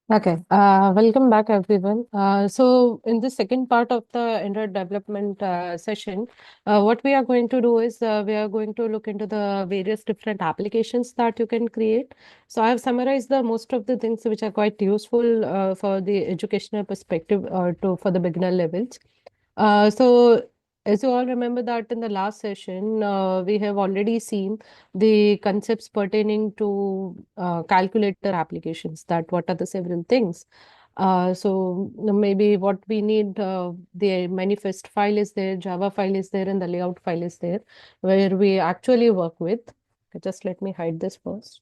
Okay, welcome back everyone. So in the second part of the Android development session, what we are going to do is we are going to look into the various different applications that you can create. So I have summarized the most of the things which are quite useful for the educational perspective to for the beginner levels. So as you all remember that in the last session, we have already seen the concepts pertaining to calculator applications, that what are the several things. So maybe what we need, the manifest file is there, Java file is there, and the layout file is there, where we actually work with. Okay, just let me hide this first.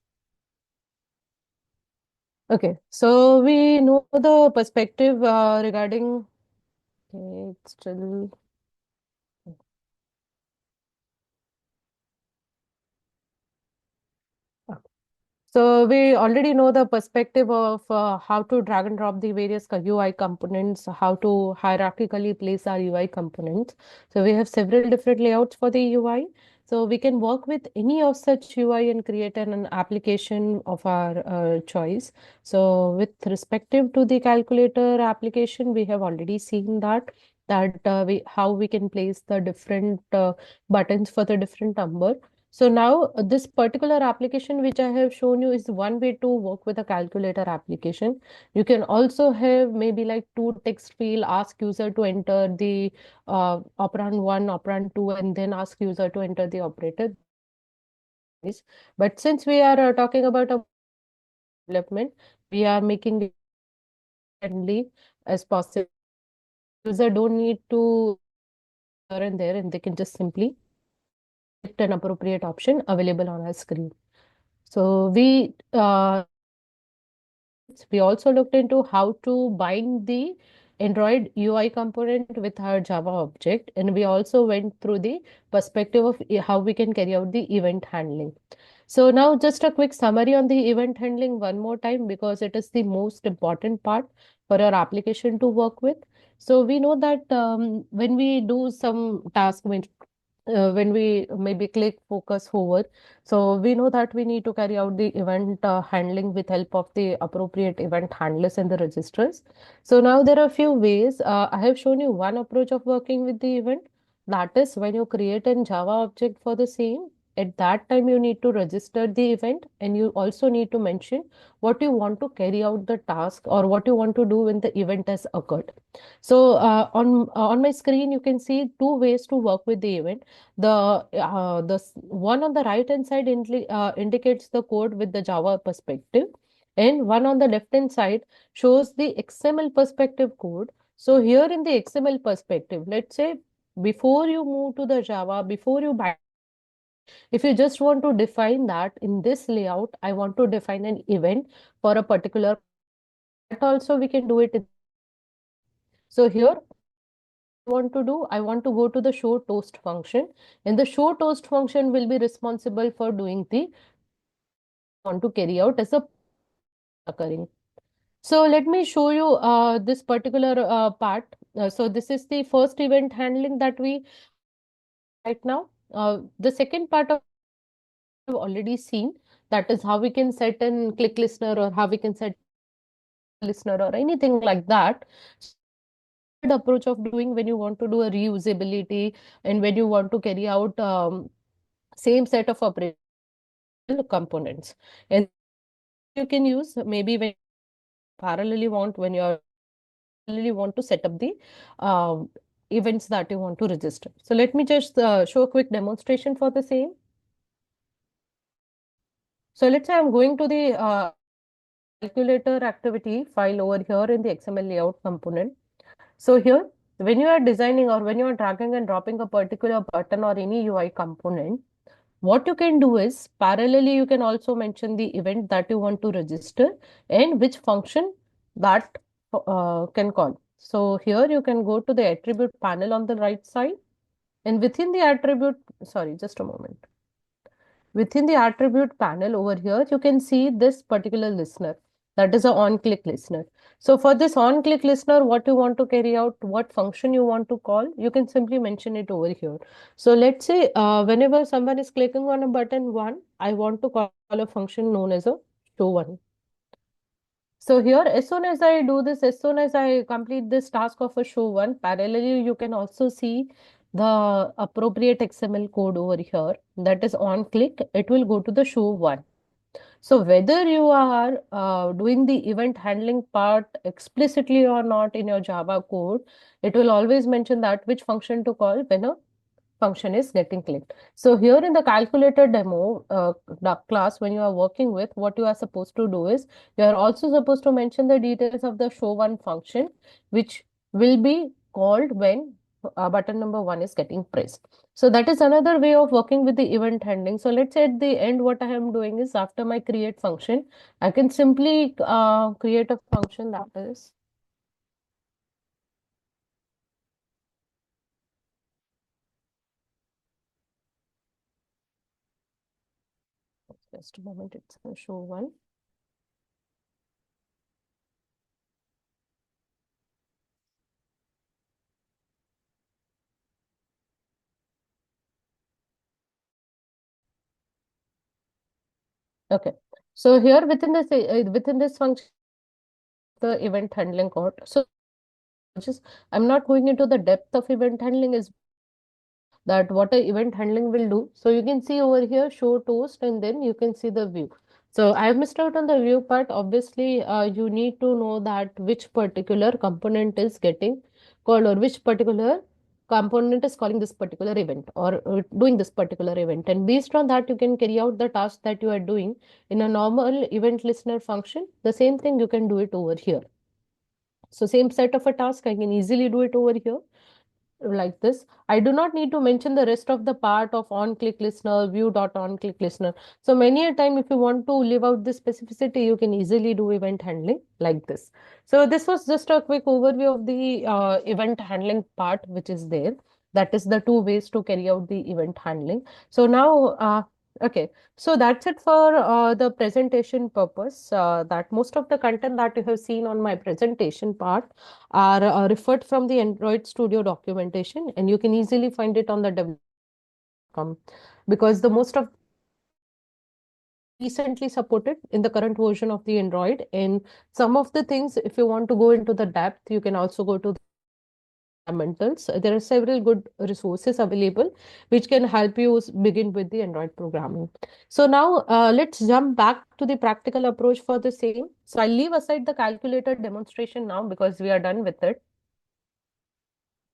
Okay, so we know the perspective regarding, okay, it's still. So we already know the perspective of how to drag and drop the various UI components, how to hierarchically place our UI components. So we have several different layouts for the UI. So we can work with any of such UI and create an application of our choice. So with respective to the calculator application, we have already seen that we how we can place the different buttons for the different number. So now this particular application which I have shown you is one way to work with a calculator application. You can also have maybe like two text field, ask user to enter the operand one, operand two, and then ask user to enter the operator. But since we are talking about a development, we are making it friendly as possible. User don't need to here and there, and they can just simply select an appropriate option available on our screen. So we also looked into how to bind the Android UI component with our Java object, and we also went through the perspective of how we can carry out the event handling. So now just a quick summary on the event handling one more time, because it is the most important part for our application to work with. So we know that when we do some task, when we maybe click focus hover, so we know that we need to carry out the event handling with help of the appropriate event handlers and the registers. So now there are a few ways. I have shown you one approach of working with the event. That is when you create a Java object for the same. At that time, you need to register the event, and you also need to mention what you want to carry out the task or what you want to do when the event has occurred. So on my screen, you can see two ways to work with the event. The one on the right hand side indicates the code with the Java perspective, and one on the left hand side shows the XML perspective code. So here in the XML perspective, let's say before you move to the Java, before you bind, if you just want to define that in this layout, I want to define an event for a particular, that also we can do it. So here want to do, I want to go to the show toast function, and the show toast function will be responsible for doing the want to carry out as a occurring. So let me show you this particular part. So this is the first event handling that we right now. The second part of I've already seen, that is how we can set an click listener or how we can set listener or anything like that. The approach of doing when you want to do a reusability and when you want to carry out same set of operational components, and you can use maybe when parallelly want when you're parallelly want to set up the um, events that you want to register. So let me just show a quick demonstration for the same. So let's say I'm going to the calculator activity file over here in the XML layout component. So here, when you are designing or when you are dragging and dropping a particular button or any UI component, what you can do is parallelly you can also mention the event that you want to register and which function that can call. So here you can go to the attribute panel on the right side, and within the attribute, sorry, just a moment. Within the attribute panel over here, you can see this particular listener. That is a on-click listener. So for this on-click listener, what you want to carry out, what function you want to call, you can simply mention it over here. So let's say whenever someone is clicking on a button one, I want to call a function known as a show one. So here, as soon as I do this, as soon as I complete this task of a show one, parallelly you can also see the appropriate XML code over here. That is on click, it will go to the show one. So whether you are doing the event handling part explicitly or not in your Java code, it will always mention that which function to call when a function is getting clicked. So here in the calculator demo the class, when you are working with, what you are supposed to do is you are also supposed to mention the details of the show one function, which will be called when button number one is getting pressed. So that is another way of working with the event handling. So let's say at the end, what I am doing is after my create function, I can simply create a function that is just a moment, it's a show one. Okay. So here within this function, the event handling code. So just I'm not going into the depth of event handling is that what a event handling will do. So you can see over here show toast and then you can see the view. So I have missed out on the view part. Obviously, you need to know that which particular component is getting called or which particular component is calling this particular event or doing this particular event. And based on that, you can carry out the task that you are doing in a normal event listener function. The same thing you can do it over here. So same set of a task, I can easily do it over here like this. I do not need to mention the rest of the part of on click listener, view dot on click listener. So many a time, if you want to live out this specificity, you can easily do event handling like this. So this was just a quick overview of the event handling part, which is there. That is the two ways to carry out the event handling. So now, okay. So that's it for the presentation purpose. That most of the content that you have seen on my presentation part are referred from the Android Studio documentation, and you can easily find it on the develop.com because the most of recently supported in the current version of the Android. And some of the things, if you want to go into the depth, you can also go to the fundamentals. There are several good resources available which can help you begin with the Android programming. So now let's jump back to the practical approach for the same. So I'll leave aside the calculator demonstration now because we are done with it.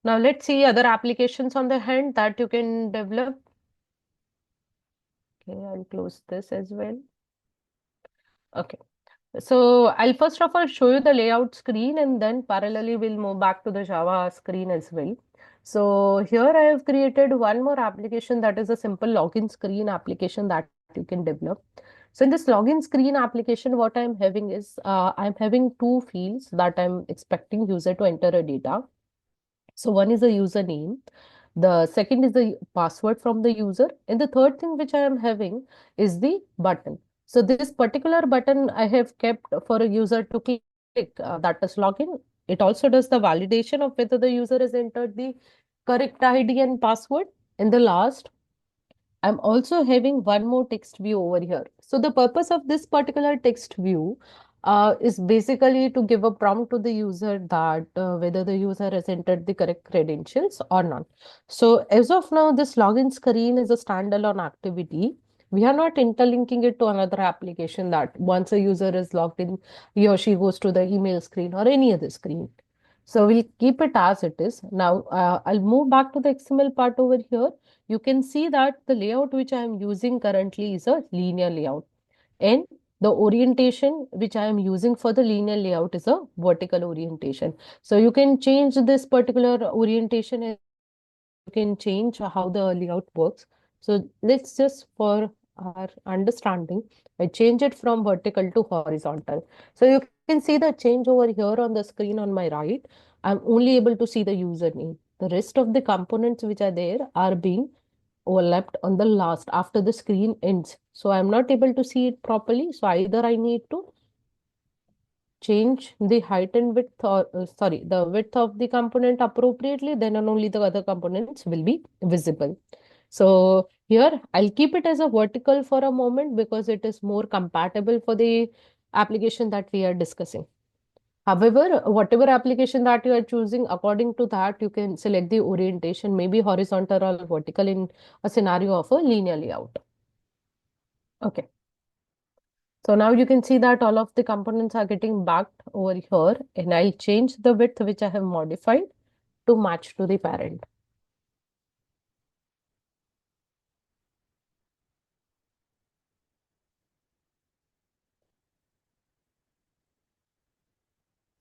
Now let's see other applications on the hand that you can develop. Okay, I'll close this as well. Okay. So I'll first of all show you the layout screen and then parallelly we'll move back to the Java screen as well. So here I have created one more application that is a simple login screen application that you can develop. So in this login screen application, what I'm having is I'm having two fields that I'm expecting user to enter a data. So one is a username, the second is the password from the user, and the third thing which I am having is the button. So this particular button I have kept for a user to click, that is login. It also does the validation of whether the user has entered the correct ID and password. And the last, I'm also having one more text view over here. So the purpose of this particular text view is basically to give a prompt to the user that whether the user has entered the correct credentials or not. So as of now, this login screen is a standalone activity. We are not interlinking it to another application that once a user is logged in, he or she goes to the email screen or any other screen. So we'll keep it as it is. Now I'll move back to the XML part over here. You can see that the layout which I am using currently is a linear layout, and the orientation which I am using for the linear layout is a vertical orientation. So you can change this particular orientation and you can change how the layout works. So let's just for our understanding, I change it from vertical to horizontal. So you can see the change over here on the screen on my right. I'm only able to see the username. The rest of the components which are there are being overlapped on the last after the screen ends. So I'm not able to see it properly. So either I need to change the height and width or sorry, the width of the component appropriately, then and only the other components will be visible. So here I'll keep it as a vertical for a moment because it is more compatible for the application that we are discussing. However, whatever application that you are choosing, according to that, you can select the orientation, maybe horizontal or vertical in a scenario of a linear layout. Okay. So now you can see that all of the components are getting backed over here, and I'll change the width which I have modified to match to the parent.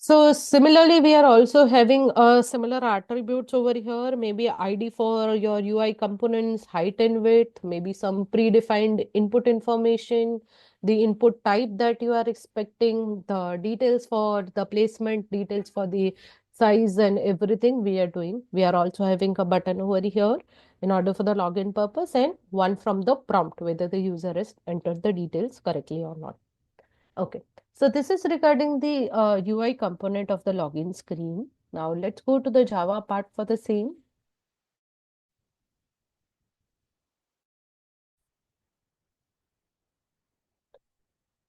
So similarly, we are also having similar attributes over here, maybe ID for your UI components, height and width, maybe some predefined input information, the input type that you are expecting, the details for the placement, details for the size and everything we are doing. We are also having a button over here in order for the login purpose and one from the prompt, whether the user has entered the details correctly or not. Okay, so this is regarding the UI component of the login screen. Now let's go to the Java part for the same.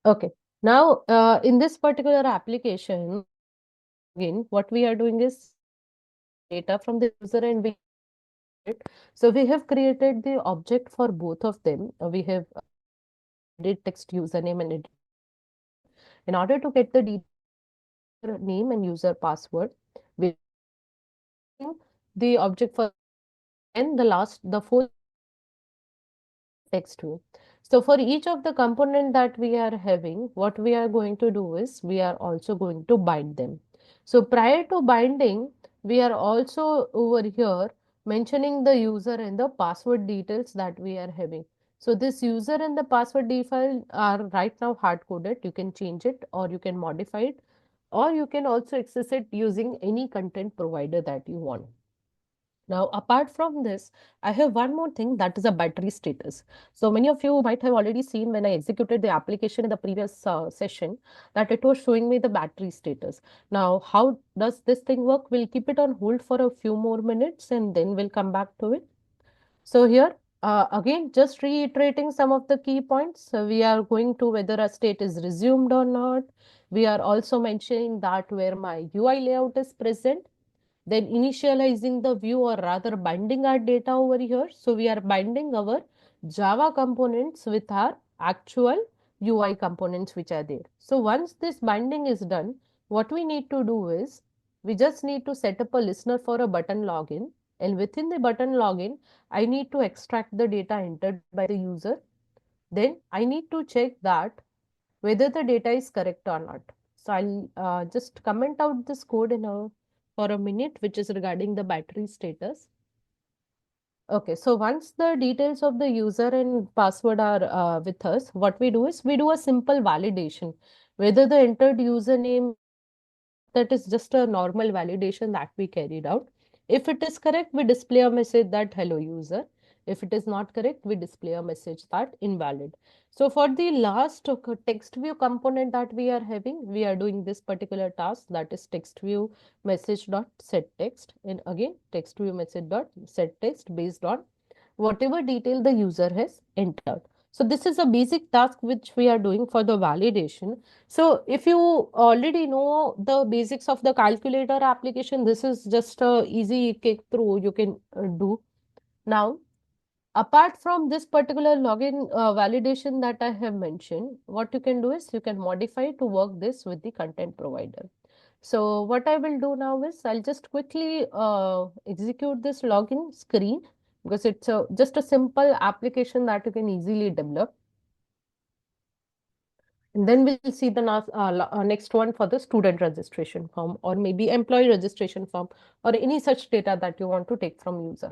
Okay, now in this particular application, again, what we are doing is data from the user and we so we have created the object for both of them. We have did text username and in order to get the detail name and user password, we the object for and the last the full text view. So for each of the component that we are having, what we are going to do is we are also going to bind them. So prior to binding, we are also over here mentioning the user and the password details that we are having. So this user and the password default are right now hard coded. You can change it or you can modify it or you can also access it using any content provider that you want. Now, apart from this, I have one more thing that is a battery status. So many of you might have already seen when I executed the application in the previous session that it was showing me the battery status. Now, how does this thing work? We'll keep it on hold for a few more minutes and then we'll come back to it. So here, again, just reiterating some of the key points. So we are going to whether a state is resumed or not. We are also mentioning that where my UI layout is present, then initializing the view or rather binding our data over here. So we are binding our Java components with our actual UI components which are there. So once this binding is done, what we need to do is we just need to set up a listener for a button login. And within the button login, I need to extract the data entered by the user. Then I need to check that whether the data is correct or not. So I'll just comment out this code in a for a minute, which is regarding the battery status. Okay, so once the details of the user and password are with us, what we do is we do a simple validation, whether the entered username that is just a normal validation that we carried out. If it is correct, we display a message that hello user. If it is not correct, we display a message that invalid. So for the last text view component that we are having, we are doing this particular task that is text view message dot set text and again text view message dot set text based on whatever detail the user has entered. So this is a basic task which we are doing for the validation. So if you already know the basics of the calculator application, this is just a easy kick through you can do. Now, apart from this particular login validation that I have mentioned, what you can do is you can modify to work this with the content provider. So what I will do now is I'll just quickly execute this login screen because it's just a simple application that you can easily develop. And then we'll see the next one for the student registration form or maybe employee registration form or any such data that you want to take from user.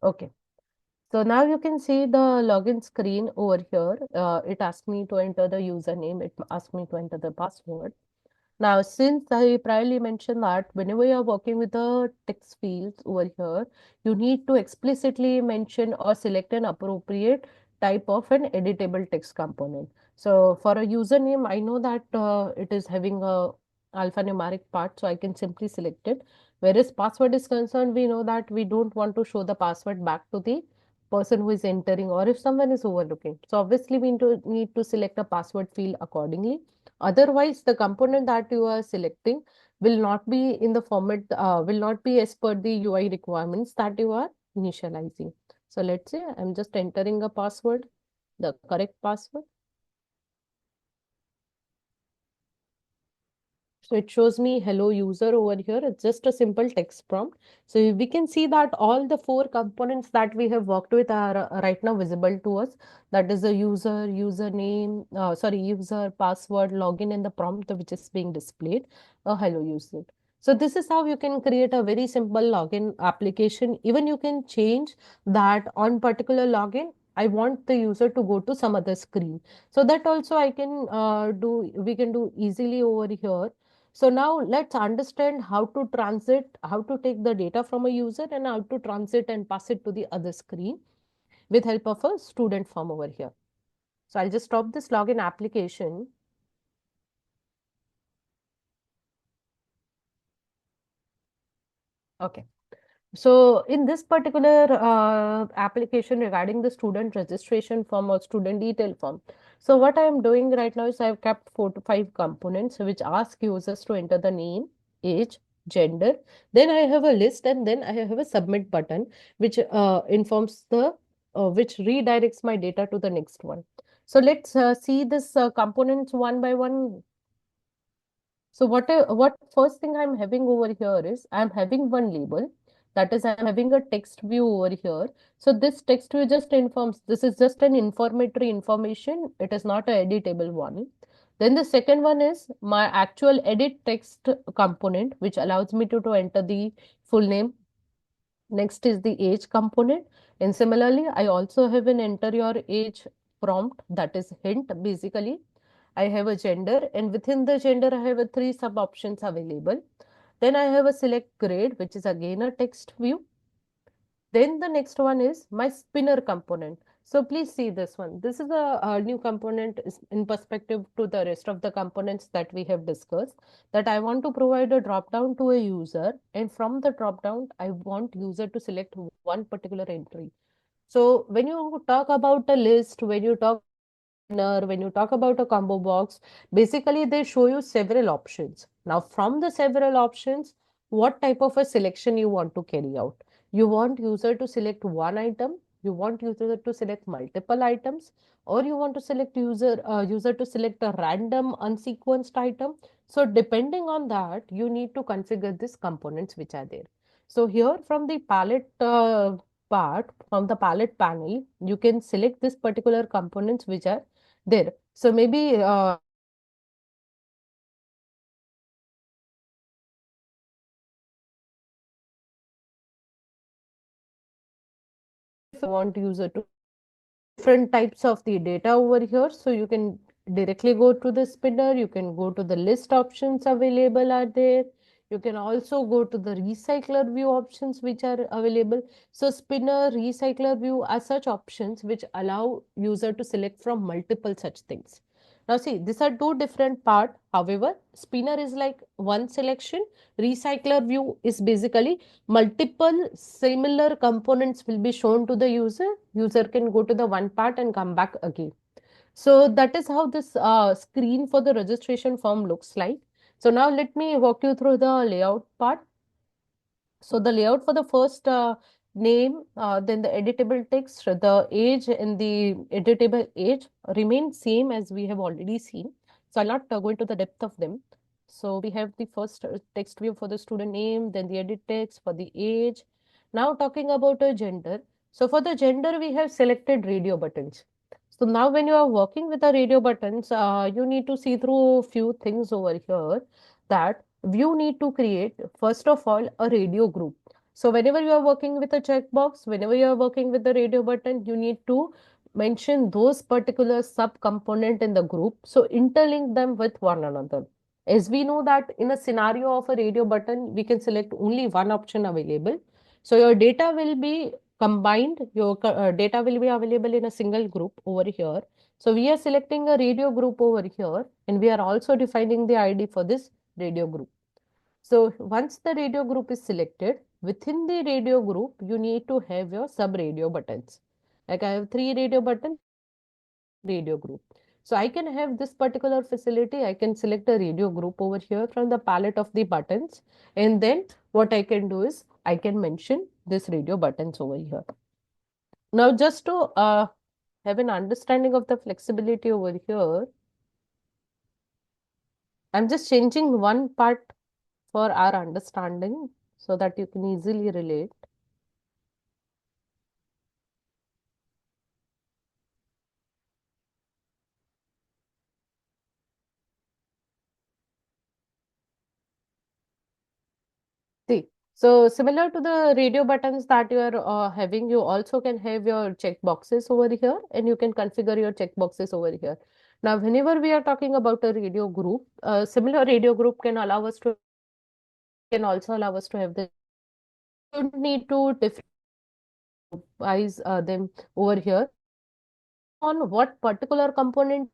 Okay. So now you can see the login screen over here. It asks me to enter the username. It asks me to enter the password. Now, since I priorly mentioned that whenever you are working with the text fields over here, you need to explicitly mention or select an appropriate type of an editable text component. So for a username, I know that it is having a alphanumeric part, so I can simply select it. Whereas password is concerned, we know that we don't want to show the password back to the person who is entering or if someone is overlooking. So obviously we need to select a password field accordingly. Otherwise, the component that you are selecting will not be in the format, will not be as per the UI requirements that you are initializing. So let's say I'm just entering a password, the correct password. So it shows me hello user over here. It's just a simple text prompt. So we can see that all the four components that we have worked with are right now visible to us. That is the user, username, user, password, login, and the prompt which is being displayed. Hello user. So this is how you can create a very simple login application. Even you can change that on particular login. I want the user to go to some other screen. So that also I can we can do easily over here. So now let's understand how to transit, how to take the data from a user and how to transit and pass it to the other screen with help of a student form over here. So I'll just stop this login application. Okay. So in this particular application regarding the student registration form or student detail form, so what I am doing right now is I've kept 4 to 5 components which ask users to enter the name, age, gender. Then I have a list and then I have a submit button which informs the which redirects my data to the next one. So let's see this components one by one. So what first thing I'm having over here is I'm having one label. That is, I'm having a text view over here. So this text view just informs, this is just an informatory information. It is not a editable one. Then the second one is my actual edit text component, which allows me to enter the full name. Next is the age component. And similarly, I also have an enter your age prompt, that is hint basically. I have a gender, and within the gender, I have a 3 sub options available. Then I have a select grade, which is again a text view. Then the next one is my spinner component. So please see this one. This is a new component in perspective to the rest of the components that we have discussed, that I want to provide a drop down to a user, and from the drop down, I want user to select one particular entry. So when you talk about a list, when you talk when you talk about a combo box, basically they show you several options. Now, from the several options, what type of a selection you want to carry out? You want user to select one item, you want user to select multiple items, or you want to select user to select a random unsequenced item. So depending on that, you need to configure these components which are there. So here from the palette part, from the palette panel, you can select this particular components which are there. So maybe if you want user to different types of the data over here, so you can directly go to the spinner, you can go to the list options available are there. You can also go to the recycler view options which are available. So spinner, recycler view are such options which allow user to select from multiple such things. Now see, these are two different part. However, spinner is like one selection. Recycler view is basically multiple similar components will be shown to the user. User can go to the one part and come back again. So that is how this screen for the registration form looks like. So now let me walk you through the layout part. So the layout for the first name, then the editable text, the age and the editable age remain same as we have already seen. So I'll not go into the depth of them. So we have the first text view for the student name, then the edit text for the age. Now talking about a gender. So for the gender, we have selected radio buttons. So now when you are working with the radio buttons, you need to see through a few things over here, that you need to create, first of all, a radio group. So whenever you are working with a checkbox, whenever you are working with the radio button, you need to mention those particular sub-component in the group. So interlink them with one another. As we know that in a scenario of a radio button, we can select only one option available. So your data will be combined, your data will be available in a single group over here. So we are selecting a radio group over here, and we are also defining the ID for this radio group. So once the radio group is selected, within the radio group, you need to have your sub radio buttons. Like I have three radio buttons radio group. So I can have this particular facility. I can select a radio group over here from the palette of the buttons. And then what I can do is I can mention this radio buttons over here. Now just to have an understanding of the flexibility over here, I'm just changing one part for our understanding so that you can easily relate. See, so similar to the radio buttons that you are having, you also can have your check boxes over here, and you can configure your check boxes over here. Now, whenever we are talking about a radio group, similar radio group can allow us to can also allow us to have the you don't need to differentiate them over here on what particular component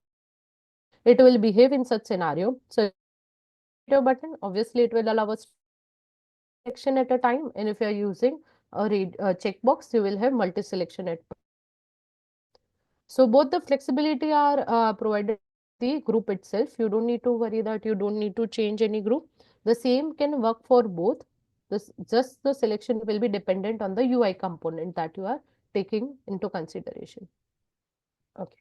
it will behave in such scenario. So radio button, obviously it will allow us selection at a time, and if you are using a checkbox, you will have multi-selection at. So both the flexibility are provided the group itself. You don't need to worry that you don't need to change any group. The same can work for both. This just the selection will be dependent on the UI component that you are taking into consideration. Okay.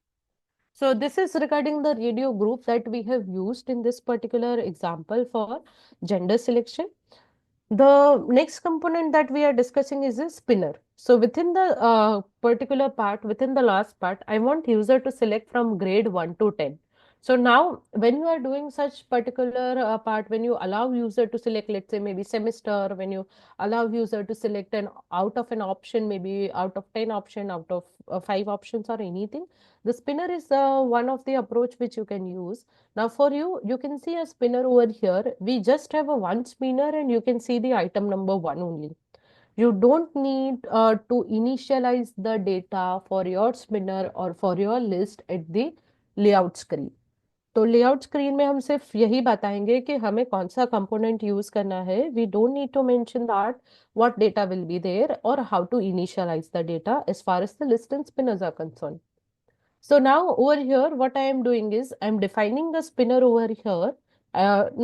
So this is regarding the radio group that we have used in this particular example for gender selection. The next component that we are discussing is a spinner. So within the particular part, within the last part, I want user to select from grade 1 to 10. So now when you are doing such particular part, when you allow user to select, let's say maybe semester, when you allow user to select an out of an option, maybe out of 10 option, out of 5 options or anything, the spinner is one of the approach which you can use. Now for you, you can see a spinner over here. We just have a one spinner and you can see the item number one only. You don't need to initialize the data for your spinner or for your list at the layout screen. तो layout screen में हम सिर्फ यही बताएंगे कि हमें कौन सा कंपोनेंट यूज करना है we don't need to mention that what data will be there और how to initialise the data as far as the list and spinners are concern. So now over here, what I am doing is I'm defining the spinner over here.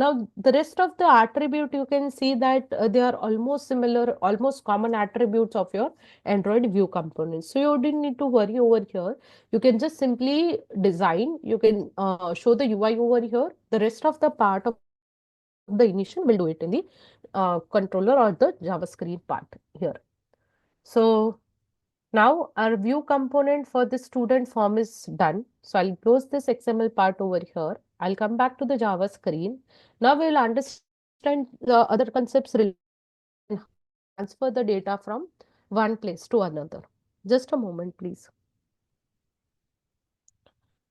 Now the rest of the attribute you can see that they are almost similar, almost common attributes of your Android view components. So you didn't need to worry over here. You can just simply design. You can show the UI over here. The rest of the part of the initial will do it in the controller or the JavaScript part here. So now our view component for the student form is done. So I'll close this XML part over here. I'll come back to the Java screen. Now we'll understand the other concepts related and transfer the data from one place to another. Just a moment, please.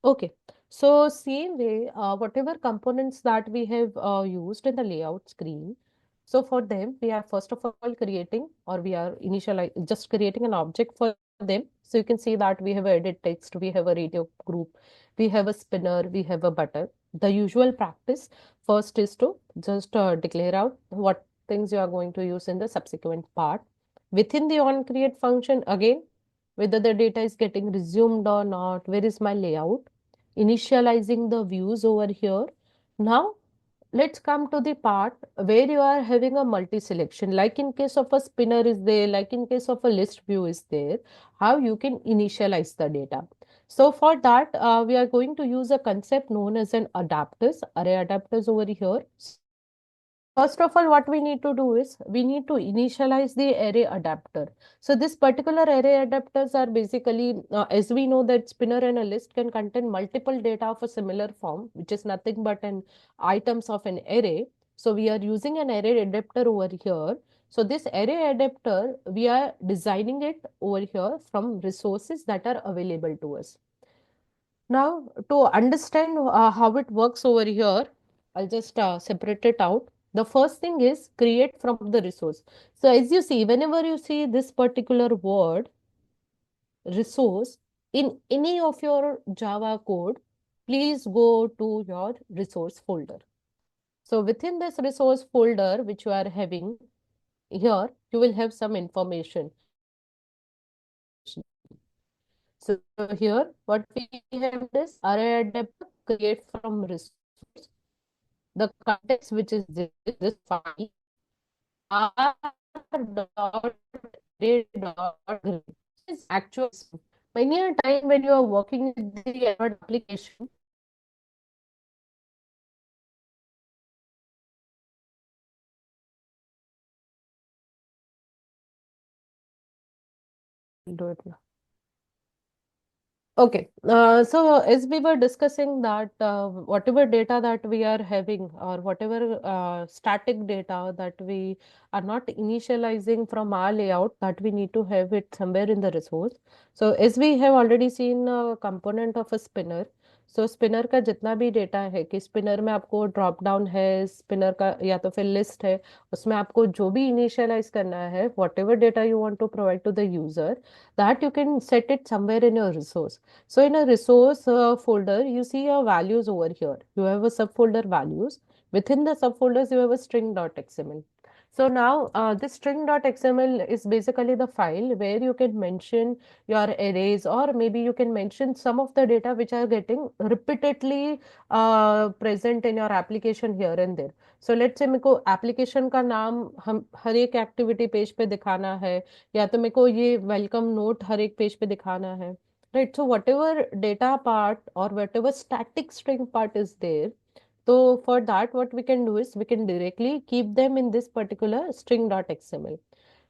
Okay, so same way, whatever components that we have used in the layout screen, so for them, we are first of all creating or we are initially just creating an object for them. So you can see that we have a edit text, we have a radio group, we have a spinner, we have a button. The usual practice first is to just declare out what things you are going to use in the subsequent part. Within the onCreate function, again, whether the data is getting resumed or not, where is my layout, initializing the views over here. Now, let's come to the part where you are having a multi-selection. Like in case of a spinner is there, like in case of a list view is there, how you can initialize the data. So for that, we are going to use a concept known as an adapters, array adapters over here. First of all, what we need to do is we need to initialize the array adapter. So this particular array adapters are basically, as we know that spinner and a list can contain multiple data of a similar form, which is nothing but an items of an array. So we are using an array adapter over here. So this array adapter, we are designing it over here from resources that are available to us. Now, to understand how it works over here, I'll just separate it out. The first thing is create from the resource. So as you see, whenever you see this particular word, resource, in any of your Java code, please go to your resource folder. So within this resource folder, which you are having here, you will have some information. So here, what we have is array adapter create from resource. The context which is this file r dot array dot grid is actual. Many a time when you are working with the Android application, do it now. Okay, so as we were discussing that whatever data that we are having or whatever static data that we are not initializing from our layout, that we need to have it somewhere in the resource. So as we have already seen a component of a spinner, so spinner का जितना भी data है कि spinner में आपको drop down है, spinner का या तो फिर लिस्ट है, उसमें आपको जो भी इनिशियलाइज करना है, whatever data you want to provide to the user, that you can set it somewhere in your resource. So in a resource folder, you see your values over here. You have a subfolder values. Within the subfolders, you have a string.xml. So now this string.xml is basically the file where you can mention your arrays, or maybe you can mention some of the data which are getting repeatedly present in your application here and there. So let's say मेरे को application का नाम हम हर एक activity page पे दिखाना है, या तो मेरे को ये वेलकम नोट हर एक पेज पे दिखाना है, right? So whatever data part or whatever static string part is there, so for that, what we can do is we can directly keep them in this particular string.xml.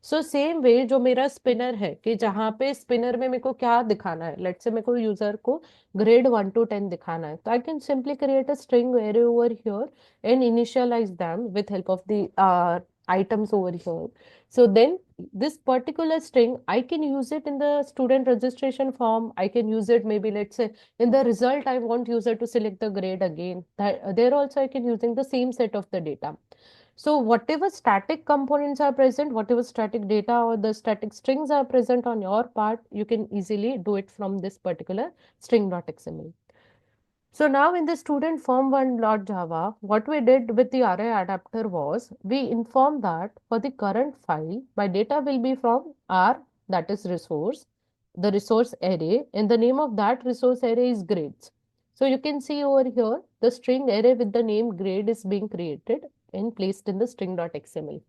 So same way जो मेरा spinner है कि जहाँ पे spinner में मेरे को क्या दिखाना है, लेट्स से मेरे को यूजर को ग्रेड 1 to 10 दिखाना है, तो I can simply create a string array over here and initialise them with help of the items over here. So then this particular string, I can use it in the student registration form. I can use it maybe, let's say, in the result, I want user to select the grade again. That there also I can using the same set of the data. So whatever static components are present, whatever static data or the static strings are present on your part, you can easily do it from this particular string.xml. So now in the student form1.java, what we did with the array adapter was we informed that for the current file, my data will be from R, that is resource, the resource array, and the name of that resource array is grades. So you can see over here, the string array with the name grade is being created and placed in the string.xml.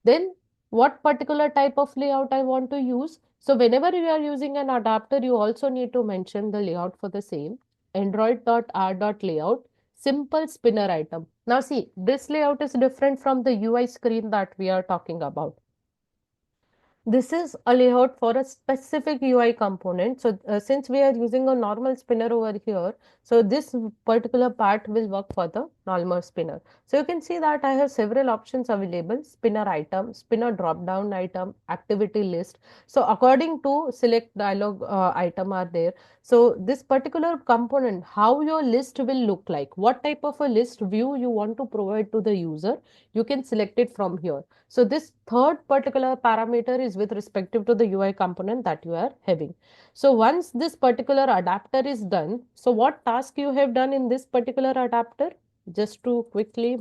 Then what particular type of layout I want to use. So whenever you are using an adapter, you also need to mention the layout for the same. Android.r.layout, simple spinner item. Now see, this layout is different from the UI screen that we are talking about. This is a layout for a specific UI component. So since we are using a normal spinner over here, so this particular part will work for the normal spinner. So you can see that I have several options available: spinner item, spinner drop down item, activity list. So according to select dialog item are there. So this particular component, how your list will look like, what type of a list view you want to provide to the user, you can select it from here. So this third particular parameter is with respective to the UI component that you are having. So once this particular adapter is done, so what task you have done in this particular adapter? Just to quickly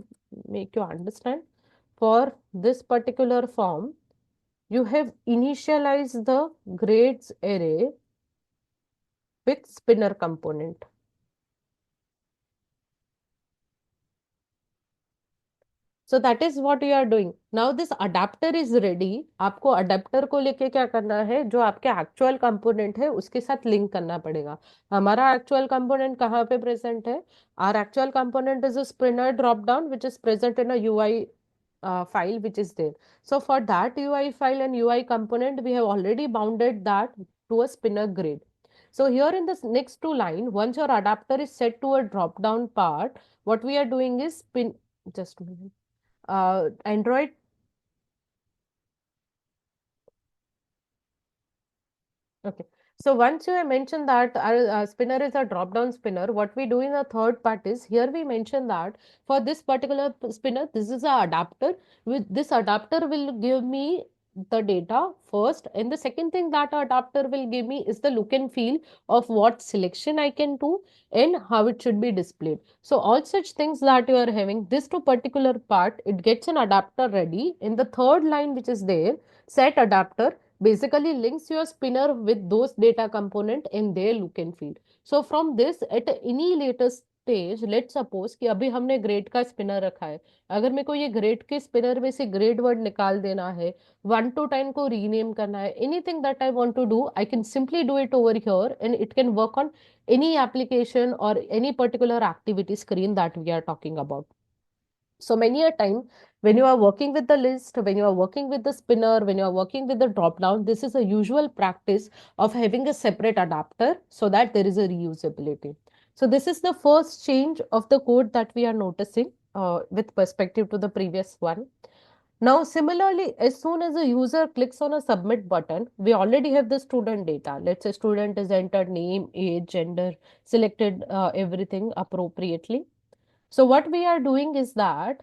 make you understand, for this particular form, you have initialized the grades array with spinner component. So that is what you are doing. Now this adapter is ready. आपको adapter को लेके क्या करना है, जो आपके actual component है उसके साथ link करना पड़ेगा. हमारा actual component कहाँ पे present है? Our actual component is a spinner drop down which is present in a UI file which is there. So for that UI file and UI component, we have already bounded that to a spinner grid. So here in this next two line, once your adapter is set to a drop down part, what we are doing is just a minute. Android. Okay. So once you have mentioned that our spinner is a drop-down spinner, what we do in the third part is here we mention that for this particular spinner, this is a adapter. With this adapter will give me the data first, and the second thing that adapter will give me is the look and feel of what selection I can do and how it should be displayed. So all such things that you are having, this to particular part, it gets an adapter ready. In the third line which is there, set adapter basically links your spinner with those data component in their look and feel. So from this at any later stage, let's suppose कि अभी हमने grade का spinner रखा है, अगर मेरे को ये ग्रेड के स्पिनर में से ग्रेड वर्ड निकाल देना है, 1 to 10 को रीनेम करना है, anything that I want to do, I can simply do it over here and it can work on any application or any particular activity screen that we are talking about. So many a time when you are working with the list, when you are working with the spinner, when you are working with the drop down, this is a usual practice of having a separate adapter so that there is a reusability. So this is the first change of the code that we are noticing with perspective to the previous one. Now, similarly, as soon as a user clicks on a submit button, we already have the student data. Let's say student is entered name, age, gender, selected everything appropriately. So what we are doing is that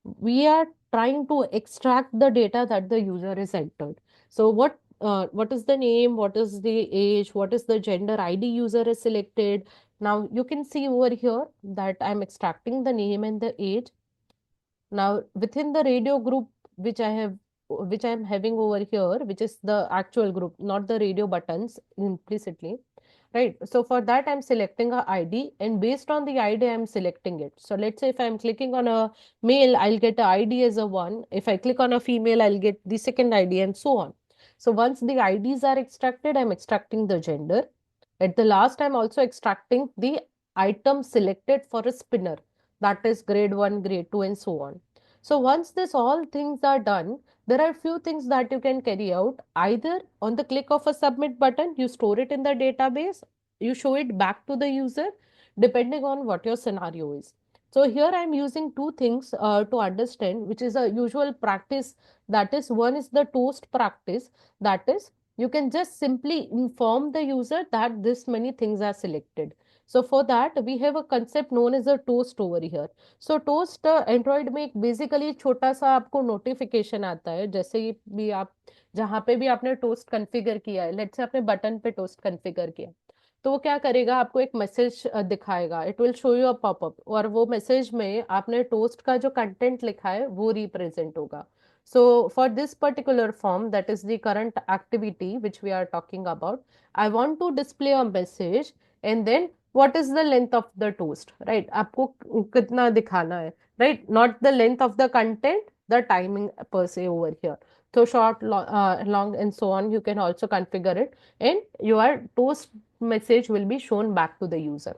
we are trying to extract the data that the user is entered. So what is the name, what is the age, what is the gender ID user is selected. Now you can see over here that I'm extracting the name and the age. Now within the radio group which I have, which I am having over here, which is the actual group, not the radio buttons implicitly. Right. So for that, I'm selecting a ID, and based on the ID, I'm selecting it. So let's say if I'm clicking on a male, I'll get a ID as a one. If I click on a female, I'll get the second ID and so on. So once the IDs are extracted, I'm extracting the gender. At the last, I'm also extracting the item selected for a spinner. That is grade 1, grade 2, and so on. So once this all things are done, there are few things that you can carry out. Either on the click of a submit button, you store it in the database, you show it back to the user, depending on what your scenario is. So here I'm using two things to understand, which is a usual practice. That is, one is the toast practice. That is, you can just simply inform the user that this many things are selected. So for that, we have a concept known as a toast over here. So toast Android में एक basically छोटा सा आपको notification आता है, जैसे ही भी आप जहां पे भी आपने टोस्ट कॉन्फ़िगर किया है, लेट्स से आपने बटन पे टोस्ट कॉन्फ़िगर किया, तो वो क्या करेगा, आपको एक मैसेज दिखाएगा, it will show you a popup, और वो मैसेज में आपने टोस्ट का जो कंटेंट लिखा है वो रिप्रेजेंट होगा. So for this particular form, that is the current activity which we are talking about, I want to display a message, and then what is the length of the toast, right? आपको कितना दिखाना है, right? Not the length of the content, the timing per se over here. So short, long, and so on, you can also configure it, and your toast message will be shown back to the user.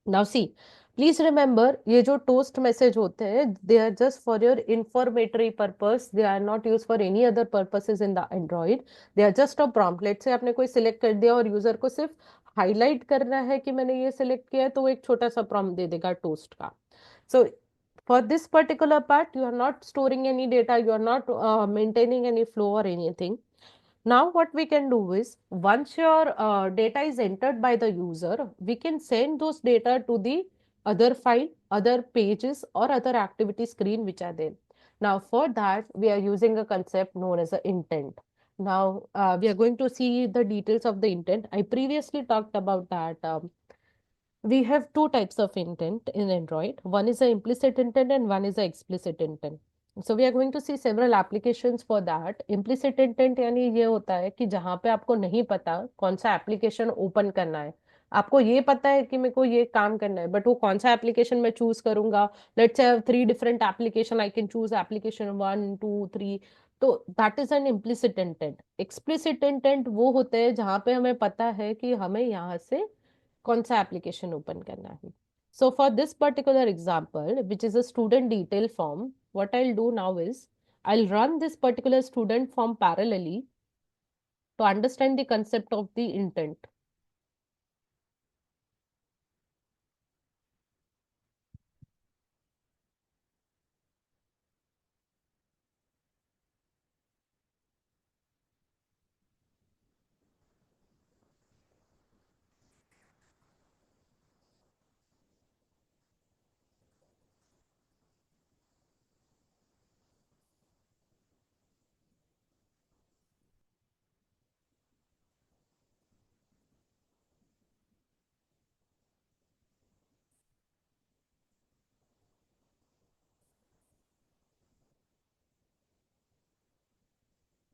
Now see, please remember, ये जो toast message होते हैं, they are just for your informatory purpose. They are not used for any other purposes in the Android. They are just a prompt. Let's say आपने कोई select कर दिया और user को सिर्फ highlight करना है कि मैंने ये select किया है, तो वो एक छोटा सा prompt दे देगा toast का. So for this particular part, you are not storing any data, you are not maintaining any flow or anything. Now what we can do is, once your data is entered by the user, we can send those data to the other file, other pages, or other activity screen which are there. Now for that, we are using a concept known as the intent. Now we are going to see the details of the intent. I previously talked about that. We have two types of intent in Android. One is the implicit intent and one is the explicit intent. So we are going to see several applications for that. Implicit intent यानी ये होता है कि जहाँ पे आपको नहीं पता कौन सा एप्लीकेशन ओपन करना है, आपको ये पता है कि मेरे को ये काम करना है, बट वो कौन सा एप्लीकेशन मैं चूज करूंगा. Let's say 3 different application, I can choose application 1 2 3. तो that is an implicit intent. Explicit intent वो होते हैं जहाँ पे हमें पता है कि हमें यहाँ से कौन सा एप्लीकेशन ओपन करना है. So for this particular example, which is a student detail form, what I'll do now is I'll run this particular student form parallelly to understand the concept of the intent.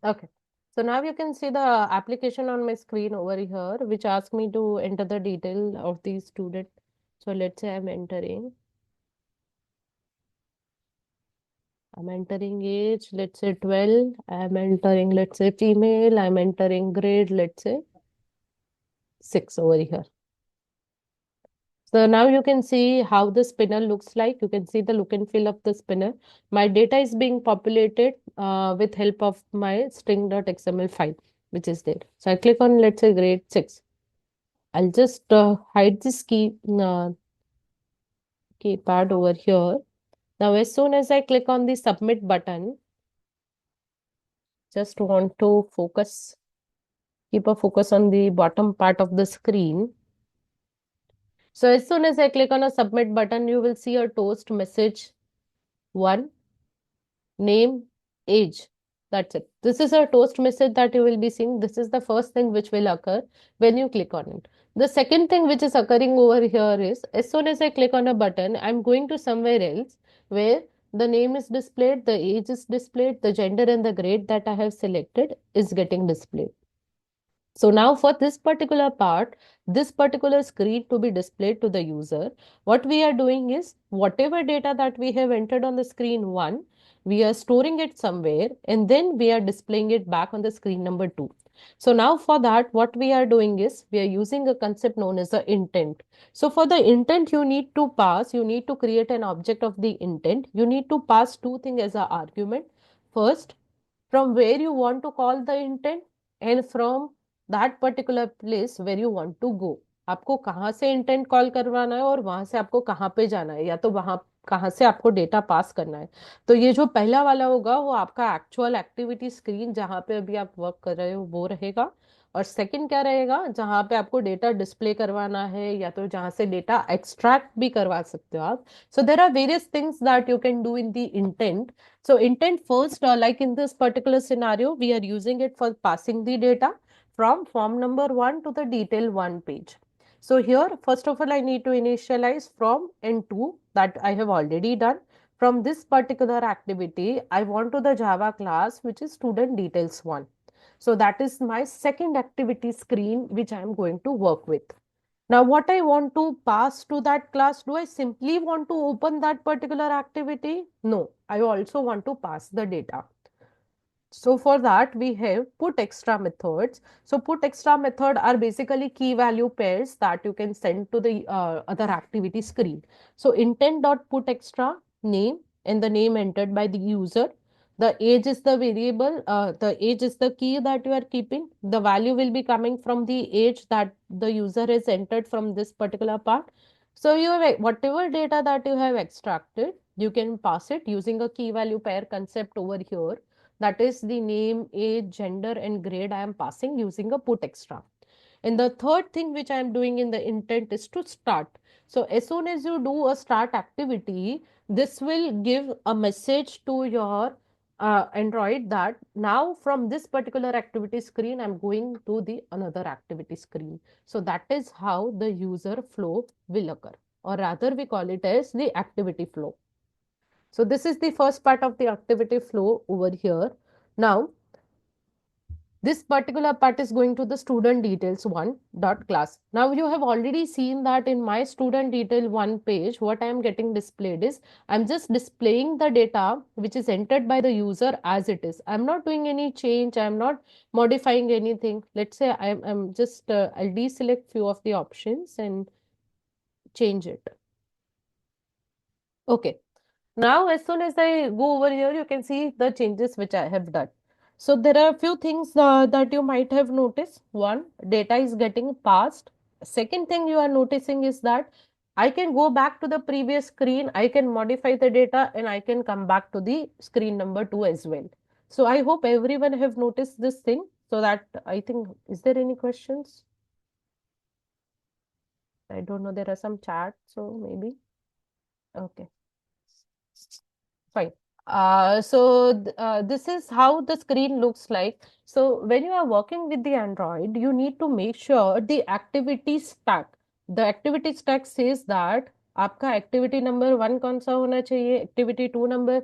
Okay. So now you can see the application on my screen over here, which asks me to enter the detail of the student. So let's say I'm entering age, let's say 12. I'm entering, let's say female. I'm entering grade, let's say 6 over here. So now you can see how the spinner looks like. You can see the look and feel of the spinner. My data is being populated with help of my string.xml file, which is there. So I click on, let's say, grade 6. I'll just hide this keypad over here. Now, as soon as I click on the submit button, just want to focus, keep a focus on the bottom part of the screen. So as soon as I click on a submit button, you will see a toast message one, name, age. That's it. This is a toast message that you will be seeing. This is the first thing which will occur when you click on it. The second thing which is occurring over here is as soon as I click on a button, I'm going to somewhere else where the name is displayed, the age is displayed, the gender and the grade that I have selected is getting displayed. So now for this particular part, this particular screen to be displayed to the user, what we are doing is whatever data that we have entered on the screen one, we are storing it somewhere and then we are displaying it back on the screen number two. So now for that, what we are doing is we are using a concept known as the intent. So for the intent, you need to create an object of the intent. You need to pass two things as an argument. First, from where you want to call the intent and from that particular place where you want to go. आपको कहाँ से intent call करवाना है और वहां से आपको कहाँ पे जाना है या तो वहां कहाँ से आपको डेटा पास करना है. तो ये जो पहला वाला होगा वो आपका एक्चुअल एक्टिविटी स्क्रीन जहाँ पे अभी आप वर्क कर रहे हो वो रहेगा. और सेकंड क्या रहेगा जहाँ पे आपको डेटा डिस्प्ले करवाना है या तो जहाँ से डेटा एक्सट्रैक्ट भी करवा सकते हो आप. So there are various things that you can do in the intent. So intent first, like in this particular scenario, we are using it for passing the data from form number 1 to the detail 1 page. So here, first of all, I need to initialize from and to that I have already done. From this particular activity, I want to the Java class, which is student details 1. So that is my second activity screen, which I am going to work with. Now, what I want to pass to that class, do I simply want to open that particular activity? No, I also want to pass the data. So for that we have put extra methods. So put extra method are basically key value pairs that you can send to the other activity screen. So intent dot put extra name and the name entered by the user. The age is the variable, the age is the key that you are keeping. The value will be coming from the age that the user has entered from this particular part. So you have whatever data that you have extracted, you can pass it using a key value pair concept over here. That is the name, age, gender, and grade I am passing using a put extra. And the third thing which I am doing in the intent is to start. So as soon as you do a start activity, this will give a message to your Android that now from this particular activity screen, I'm going to the another activity screen. So that is how the user flow will occur, or rather we call it as the activity flow. So this is the first part of the activity flow over here. Now, this particular part is going to the student details one dot class. Now you have already seen that in my student detail one page, what I am getting displayed is I'm just displaying the data which is entered by the user as it is. I'm not doing any change. I'm not modifying anything. Let's say I'm just, I'll deselect few of the options and change it. Okay. Now, as soon as I go over here, you can see the changes which I have done. So there are a few things that you might have noticed. One, data is getting passed. Second thing you are noticing is that I can go back to the previous screen, I can modify the data and I can come back to the screen number 2 as well. So I hope everyone have noticed this thing. So that I think, is there any questions? I don't know, there are some chat, so maybe. Okay, fine. This is how the screen looks like. So when you are working with the Android, you need to make sure the activity stack. The activity stack says that आपका activity number 1 कौन सा होना चाहिए, activity 2 number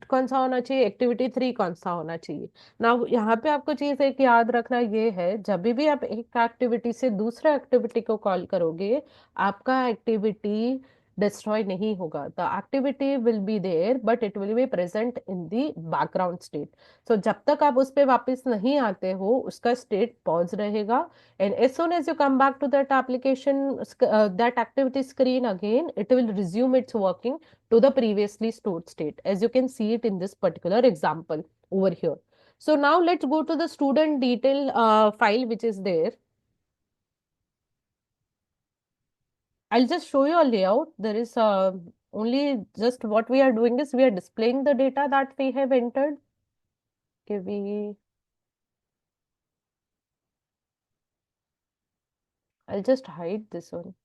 कौन सा होना चाहिए, activity 3 कौन सा होना चाहिए। ना यहाँ पे आपको चीज एक याद रखना ये है, जब भी आप एक एक्टिविटी से दूसरा एक्टिविटी को कॉल करोगे, आपका एक्टिविटी डिस्ट्रॉय नहीं होगा। The activity will be there but it will be present in the background state. So जब तक आप उस पर वापस नहीं आते हो, उसका स्टेट पॉज रहेगा। And as soon as you come back to that that activity screen again, it will resume its working to the previously stored state, as you can see it in this particular example over here. So now let's go to the student detail file which is there. I'll just show you a layout. There is only just what we are doing is we are displaying the data that we have entered. Okay, I'll just hide this one.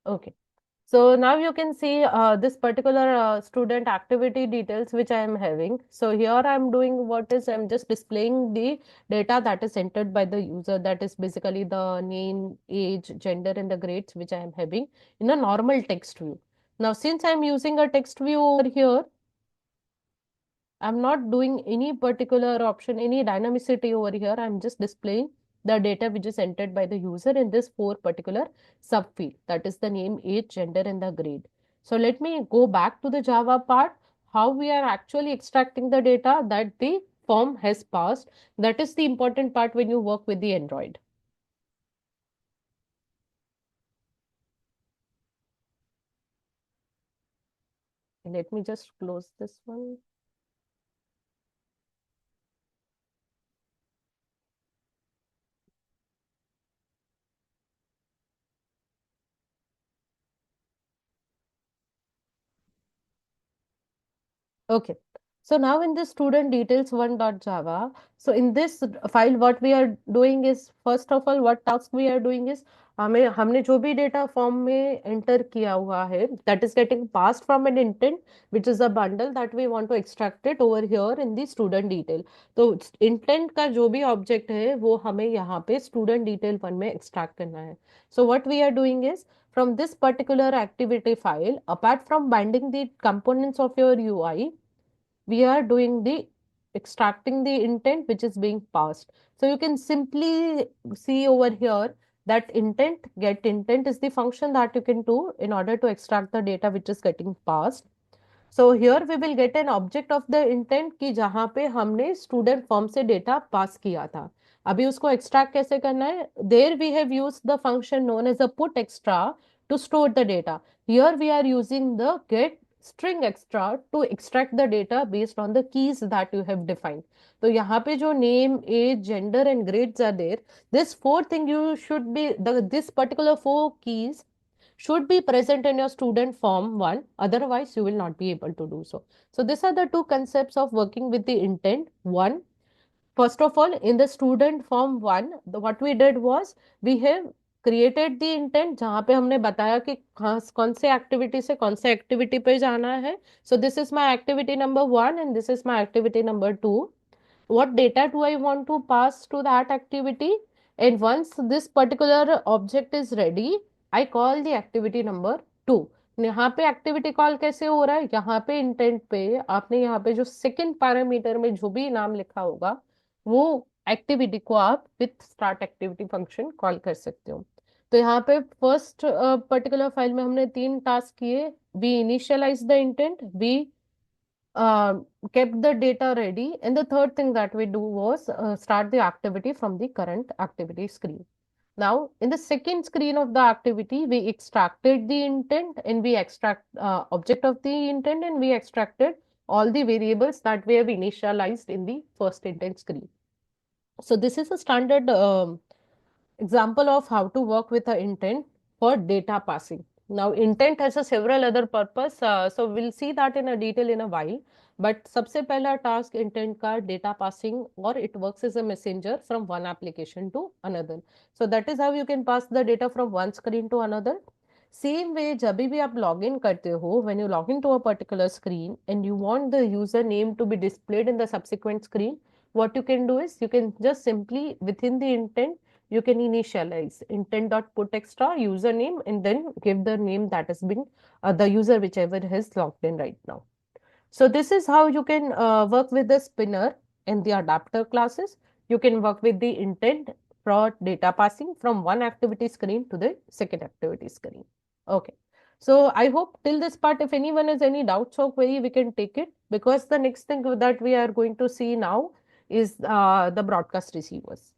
Okay. So now you can see this particular student activity details which I am having. So here I am doing what is I'm just displaying the data that is entered by the user, that is basically the name, age, gender and the grades which I am having in a normal text view. Now since I am using a text view over here, I'm not doing any particular option, any dynamicity over here. I'm just displaying the data which is entered by the user in this four particular subfield. That is the name, age, gender, and the grade. So let me go back to the Java part, how we are actually extracting the data that the form has passed. That is the important part when you work with the Android. Let me just close this one. Okay. So now in this student details one.java, so in this file, what we are doing is, first of all, what task we are doing is, हमें हमने जो भी data form में enter किया हुआ है, that is getting passed from an intent which is a bundle that we want to extract it over here in the student detail. तो intent का जो भी ऑब्जेक्ट है वो हमें यहाँ पे student detail वन में extract करना है. So what we are doing is, from this particular activity file, apart from binding the components of your UI, we are doing the extracting the intent which is being passed. So you can simply see over here that intent, get intent is the function that you can do in order to extract the data which is getting passed. So here we will get an object of the intent कि जहाँ पे हमने student form से data pass किया था. अभी उसको extract कैसे करना है? There we have used the function known as a put extra to store the data. Here we are using the get string extra to extract the data based on the keys that you have defined. तो यहाँ पे जो name, age, gender and grades are there, this four thing you should be this particular four keys should be present in your student form 1, otherwise you will not be able to do so. So these are the two concepts of working with the intent. One, first of all, in the student form 1, what we did was we have created the intent जहाँ पे हमने बताया कि कौन से activity से कौन से एक्टिविटी पे जाना है. So this is my activity number 1 and this is my activity number 2. What data do I want to pass to that activity? And once this particular object is ready, I call the activity number 2. यहाँ पे activity call कैसे हो रहा है? यहाँ पे intent पे आपने यहाँ पे जो सेकंड पैरामीटर में जो भी नाम लिखा होगा वो एक्टिविटी को आप with start activity function call कर सकते हो. तो यहाँ पे फर्स्ट पर्टिकुलर फाइल में हमने तीन टास्क किए. We initialise the intent, we kept the data ready, and the third thing that we do was start the activity from the current activity screen. Now in the second screen of the activity we extracted the intent and we extract object of the intent and we extracted all the variables that we have initialized in the first intent screen. So this is a standard example of how to work with the intent for data passing. Now intent has a several other purpose, so we'll see that in a detail in a while. But सबसे पहला task intent का data passing, or it works as a messenger from one application to another. So that is how you can pass the data from one screen to another. Same way, जब भी आप log in करते हो, when you log into a particular screen and you want the user name to be displayed in the subsequent screen, what you can do is you can just simply within the intent you can initialize intent.put extra username and then give the name that has been the user whichever has logged in right now. So this is how you can work with the spinner and the adapter classes. You can work with the intent for data passing from one activity screen to the second activity screen. Okay. So I hope till this part, if anyone has any doubts or query, we can take it, because the next thing that we are going to see now is the broadcast receivers.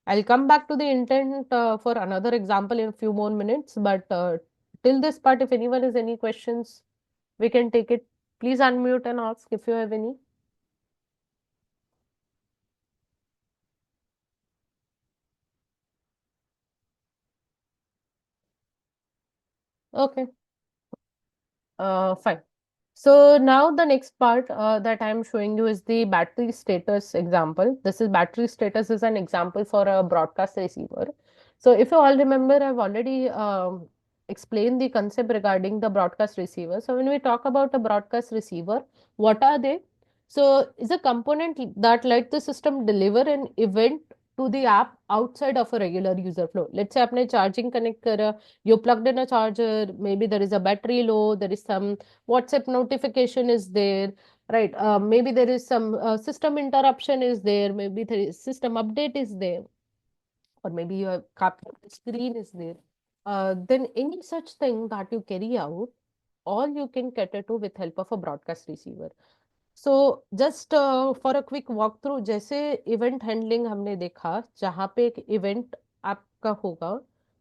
I'll come back to the intent for another example in a few more minutes, but till this part, if anyone has any questions, we can take it. Please unmute and ask if you have any. Okay, fine. So now the next part that I'm showing you is the battery status example. This is battery status is an example for a broadcast receiver. So if you all remember, I've already explained the concept regarding the broadcast receiver. So when we talk about a broadcast receiver, what are they? So is a component that let the system deliver an event to the app outside of a regular user flow. Let's say आपने charging connect करा, you plugged in a charger, maybe there is a battery low, there is some WhatsApp notification is there, right? Maybe there is some system interruption is there, maybe there is system update is there, or maybe your screen is there. Then any such thing that you carry out, all you can cater to with help of a broadcast receiver. So just for a quick walk through, जैसे event handling हमने देखा, जहाँ पे एक event आपका होगा,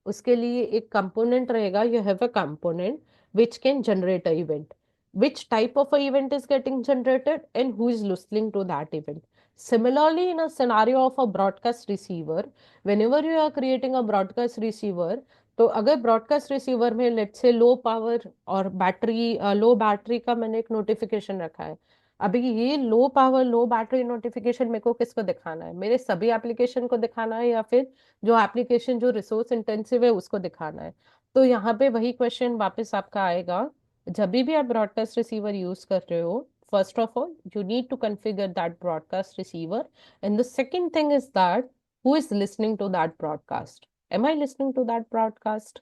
उसके लिए एक कंपोनेंट रहेगा. You have a component which can generate a event. Which type of a event is getting generated and who is listening to that event. Similarly, in a scenario of a broadcast receiver, whenever you are creating a broadcast receiver, तो अगर broadcast receiver में let's say low power और battery low battery का मैंने एक notification रखा है. अभी ये लो पावर लो बैटरी नोटिफिकेशन मेरे को किसको दिखाना है? मेरे सभी एप्लीकेशन को दिखाना है या फिर जो एप्लीकेशन जो रिसोर्स इंटेंसिव है उसको दिखाना है? तो यहाँ पे वही क्वेश्चन वापस आपका आएगा. जब भी आप ब्रॉडकास्ट रिसीवर यूज कर रहे हो, first of all you need to configure that broadcast receiver, and the second thing is that who is listening to that broadcast. Am I listening to that broadcast?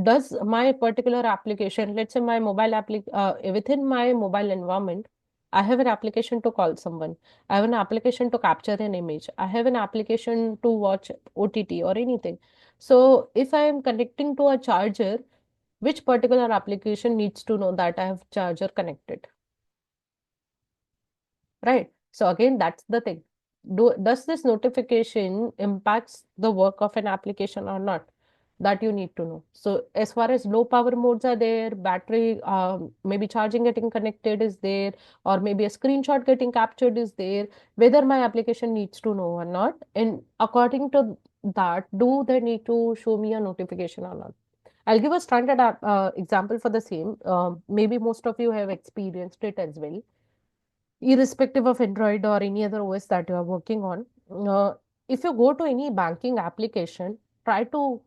Does my particular application, let's say my within my mobile environment, I have an application to call someone, I have an application to capture an image, I have an application to watch ott or anything. So if I am connecting to a charger, which particular application needs to know that I have charger connected? Right. So again, that's the thing. Does this notification impacts the work of an application or not? That you need to know. So as far as low power modes are there, battery, maybe charging getting connected is there, or maybe a screenshot getting captured is there, whether my application needs to know or not. And according to that, do they need to show me a notification or not? I'll give a standard example for the same. Maybe most of you have experienced it as well, irrespective of Android or any other OS that you are working on. If you go to any banking application, try to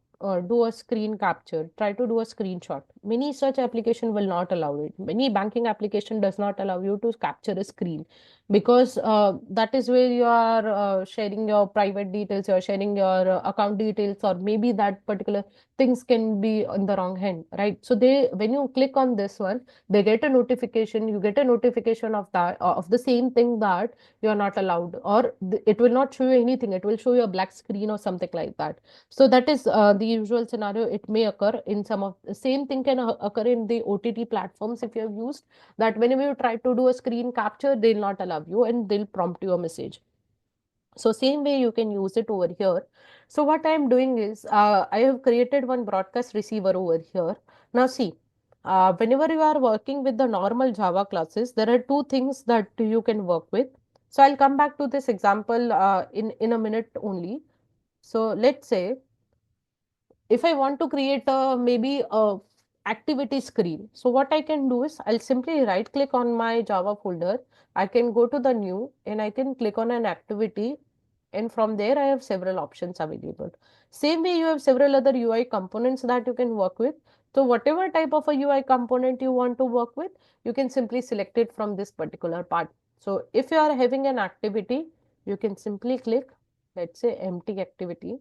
do a screen capture, try to do a screenshot. Many such application will not allow it. Many banking application does not allow you to capture a screen, because that is where you are sharing your private details, you are sharing your account details, or maybe that particular things can be in the wrong hand, right? So they, when you click on this one, they get a notification, you get a notification of that, of the same thing, that you are not allowed, or it will not show you anything, it will show you a black screen or something like that. So that is the usual scenario. It may occur in some of the same thing can occur in the OTT platforms. If you have used that, whenever you try to do a screen capture, they'll not allow you and they'll prompt you a message. So same way you can use it over here. So what I am doing is I have created one broadcast receiver over here. Now see, whenever you are working with the normal Java classes, there are two things that you can work with. So I'll come back to this example in a minute only. So let's say if I want to create a maybe a activity screen, so what I can do is I'll simply right click on my Java folder. I can go to the new and I can click on an activity, and from there I have several options available. Same way you have several other UI components that you can work with. So whatever type of a UI component you want to work with, you can simply select it from this particular part. So if you are having an activity, you can simply click, let's say empty activity.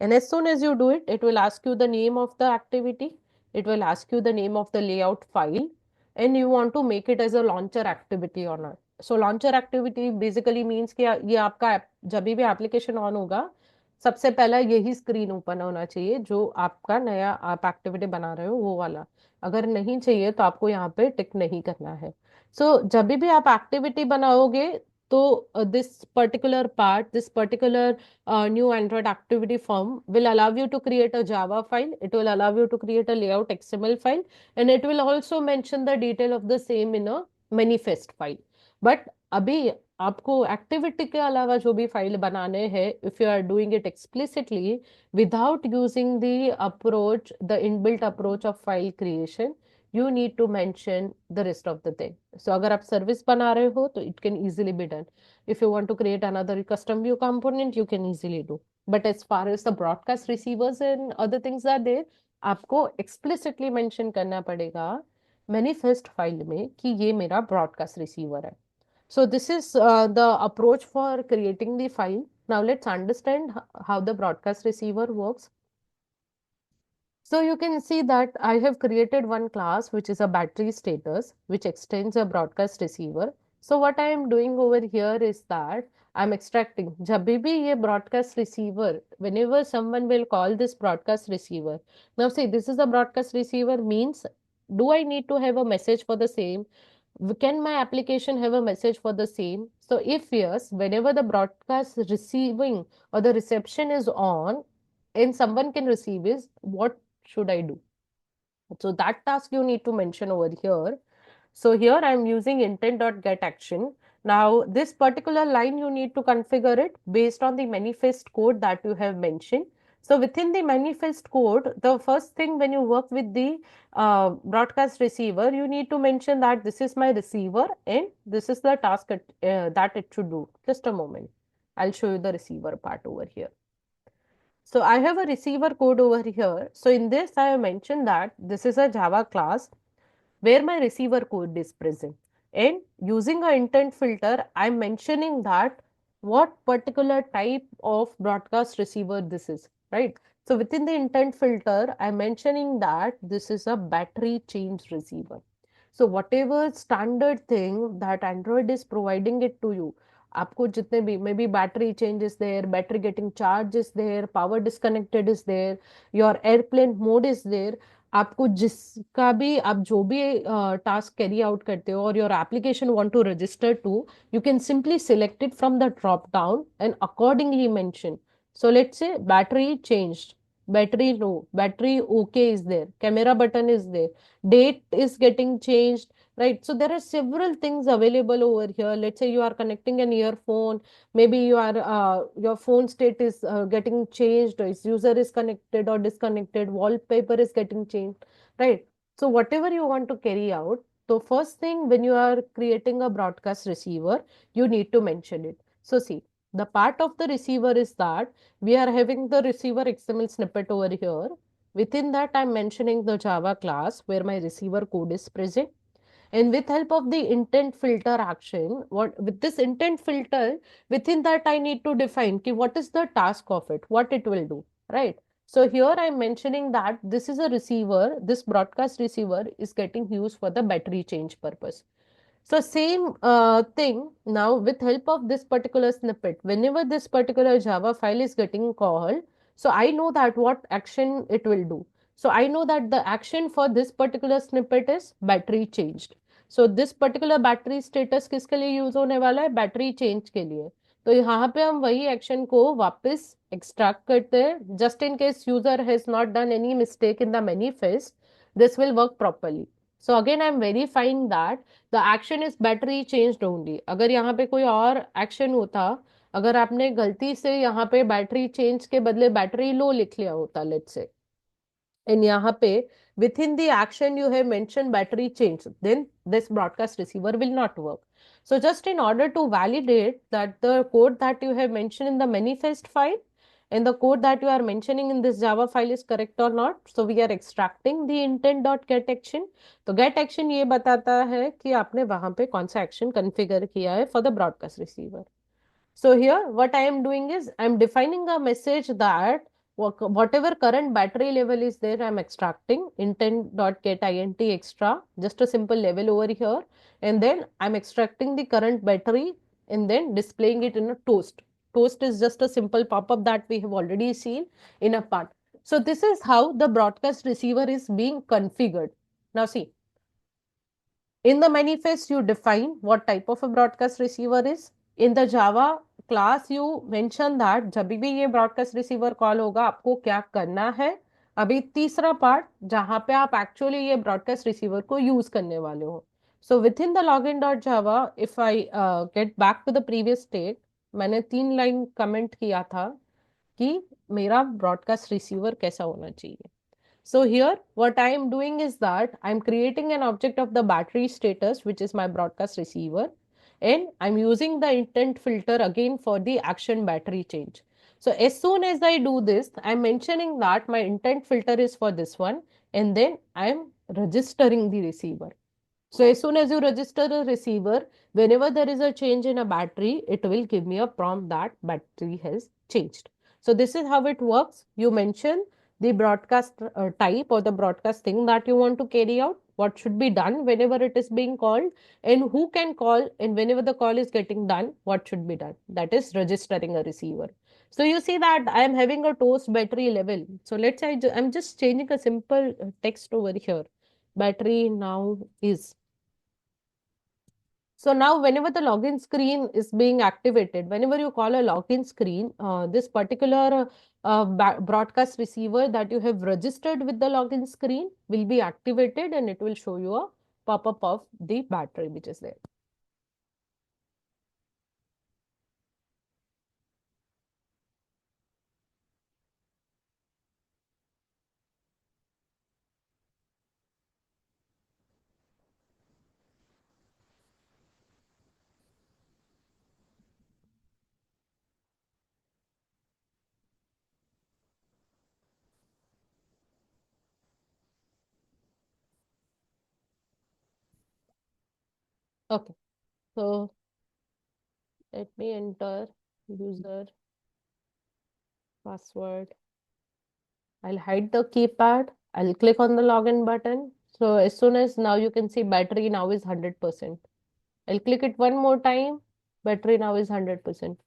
And as soon as you do it, it will ask you the name of the activity. It will ask you the name of the layout file, and you want to make it as a launcher activity or not. So launcher activity basically means कि ये आपका जब भी application on होगा, सबसे पहला यही screen open होना चाहिए जो आपका नया आप एक्टिविटी बना रहे हो वो वाला। अगर नहीं चाहिए तो आपको यहाँ पे टिक नहीं करना है। सो जब भी आप एक्टिविटी बनाओगे तो this particular part, this particular new Android activity form will allow you to create a Java file. It will allow you to create a layout XML file, and it will also mention the detail of the same in a manifest file. But अभी आपको activity के अलावा जो भी file बनाने हैं, if you are doing it explicitly without using the approach, the inbuilt approach of file creation, you need to mention the rest of the thing. So अगर आप सर्विस बना रहे हो तो it can easily be done. If you want to create another custom view component, you can easily do. But as far as the broadcast receivers and other things are there, आपको explicitly mention करना पड़ेगा manifest file में कि ये मेरा broadcast receiver है. So this is the approach for creating the file. Now let's understand how the broadcast receiver works. So you can see that I have created one class which is a battery status which extends a broadcast receiver. So what I am doing over here is that I'm extracting जब भी ये broadcast receiver, whenever someone will call this broadcast receiver. Now see, this is a broadcast receiver means, do I need to have a message for the same? Can my application have a message for the same? So if yes, whenever the broadcast receiving or the reception is on and someone can receive is, what should I do? So that task you need to mention over here. So here I'm using intent.getAction. Now this particular line you need to configure it based on the manifest code that you have mentioned. So within the manifest code, the first thing when you work with the broadcast receiver, you need to mention that this is my receiver and this is the task that it should do. Just a moment. I'll show you the receiver part over here. So I have a receiver code over here. So in this, I have mentioned that this is a Java class where my receiver code is present. And using a intent filter, I'm mentioning that what particular type of broadcast receiver this is, right? So within the intent filter, I'm mentioning that this is a battery change receiver. So whatever standard thing that Android is providing it to you, आपको जितने भी maybe battery change is there, battery getting charge is there, power disconnected is there, your airplane mode is there, आपको जिसका भी आप जो भी task carry out करते हो और your application want to register to, you can simply select it from the drop down and accordingly mention. So let's say battery changed, battery low, battery okay is there, camera button is there, date is getting changed, right? So there are several things available over here. Let's say you are connecting an earphone, maybe you are your phone state is getting changed, or its user is connected or disconnected, wallpaper is getting changed, right? So whatever you want to carry out, so first thing when you are creating a broadcast receiver, you need to mention it. So see, the part of the receiver is that we are having the receiver XML snippet over here. Within that, I'm mentioning the Java class where my receiver code is present. And with help of the intent filter action, what with this intent filter, within that I need to define ki what is the task of it, what it will do, right? So here I'm mentioning that this is a receiver, this broadcast receiver is getting used for the battery change purpose. So same thing now with help of this particular snippet, whenever this particular Java file is getting called, so I know that what action it will do. So I know that the action for this particular snippet is battery changed. So this particular battery status किसके लिए use होने वाला है? Battery change के लिए. तो यहाँ पे हम वही एक्शन को वापस एक्सट्रैक्ट करते हैं. Just in case user has not done any mistake in the manifest, this will work properly. So again I am verifying that the action is battery changed only. अगर यहाँ पे कोई और एक्शन होता, अगर आपने गलती से यहाँ पे बैटरी चेंज के बदले बैटरी लो लिख लिया होता, लेट्स से, and यहाँ पे within the action you have mentioned battery change, then this broadcast receiver will not work. So just in order to validate that the code that you have mentioned in the manifest file and the code that you are mentioning in this Java file is correct or not, so we are extracting the intent.getAction. तो get action ये बताता है कि आपने वहां पे कौन सा एक्शन कॉन्फ़िगर किया है for the broadcast receiver. So here, what I am doing is I'm defining a message that whatever current battery level is there, I'm extracting intent.getInt extra, just a simple level over here. And then I'm extracting the current battery and then displaying it in a toast. Toast is just a simple pop-up that we have already seen in a part. So this is how the broadcast receiver is being configured. Now see, in the manifest, you define what type of a broadcast receiver is. In the Java class, you mention that जब भी ये broadcast receiver call होगा आपको क्या करना है. अभी तीसरा part जहाँ पे आप actually ये broadcast receiver को use करने वाले हो. So within the login.java, if I get back to the previous state, मैंने 3 लाइन comment किया था कि मेरा broadcast receiver कैसा होना चाहिए. So here, what I am doing is that I'm creating an object of the battery status, which is my broadcast receiver, and I'm using the intent filter again for the action battery change. So as soon as I do this, I'm mentioning that my intent filter is for this one, and then I'm registering the receiver. So as soon as you register a receiver, whenever there is a change in a battery, it will give me a prompt that battery has changed. So this is how it works. You mention the broadcast type or the broadcast thing that you want to carry out, what should be done whenever it is being called, and who can call, and whenever the call is getting done, what should be done. That is registering a receiver. So you see that I am having a toast battery level. So let's say I'm just changing a simple text over here. Battery now is. So now whenever the login screen is being activated, whenever you call a login screen, this particular broadcast receiver that you have registered with the login screen will be activated and it will show you a pop-up of the battery which is there. Okay, so let me enter user password. I'll hide the keypad. I'll click on the login button. So as soon as now you can see battery now is 100%. I'll click it one more time. Battery now is 100%.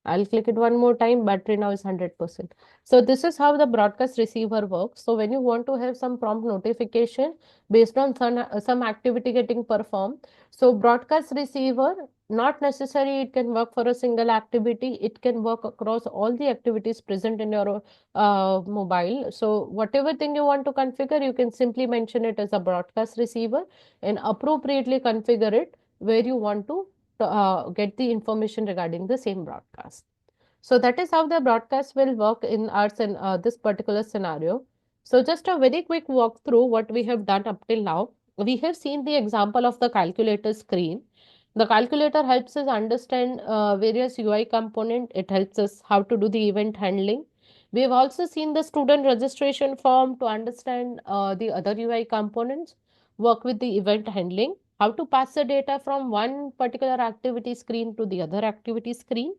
I'll click it one more time. Battery now is 100%. So this is how the broadcast receiver works. So when you want to have some prompt notification based on some activity getting performed, so broadcast receiver, not necessary it can work for a single activity. It can work across all the activities present in your mobile. So whatever thing you want to configure, you can simply mention it as a broadcast receiver and appropriately configure it where you want to get the information regarding the same broadcast. So that is how the broadcast will work in our this particular scenario. So just a very quick walkthrough what we have done up till now. We have seen the example of the calculator screen. The calculator helps us understand various UI component. It helps us how to do the event handling. We have also seen the student registration form to understand the other UI components, work with the event handling, how to pass the data from one particular activity screen to the other activity screen.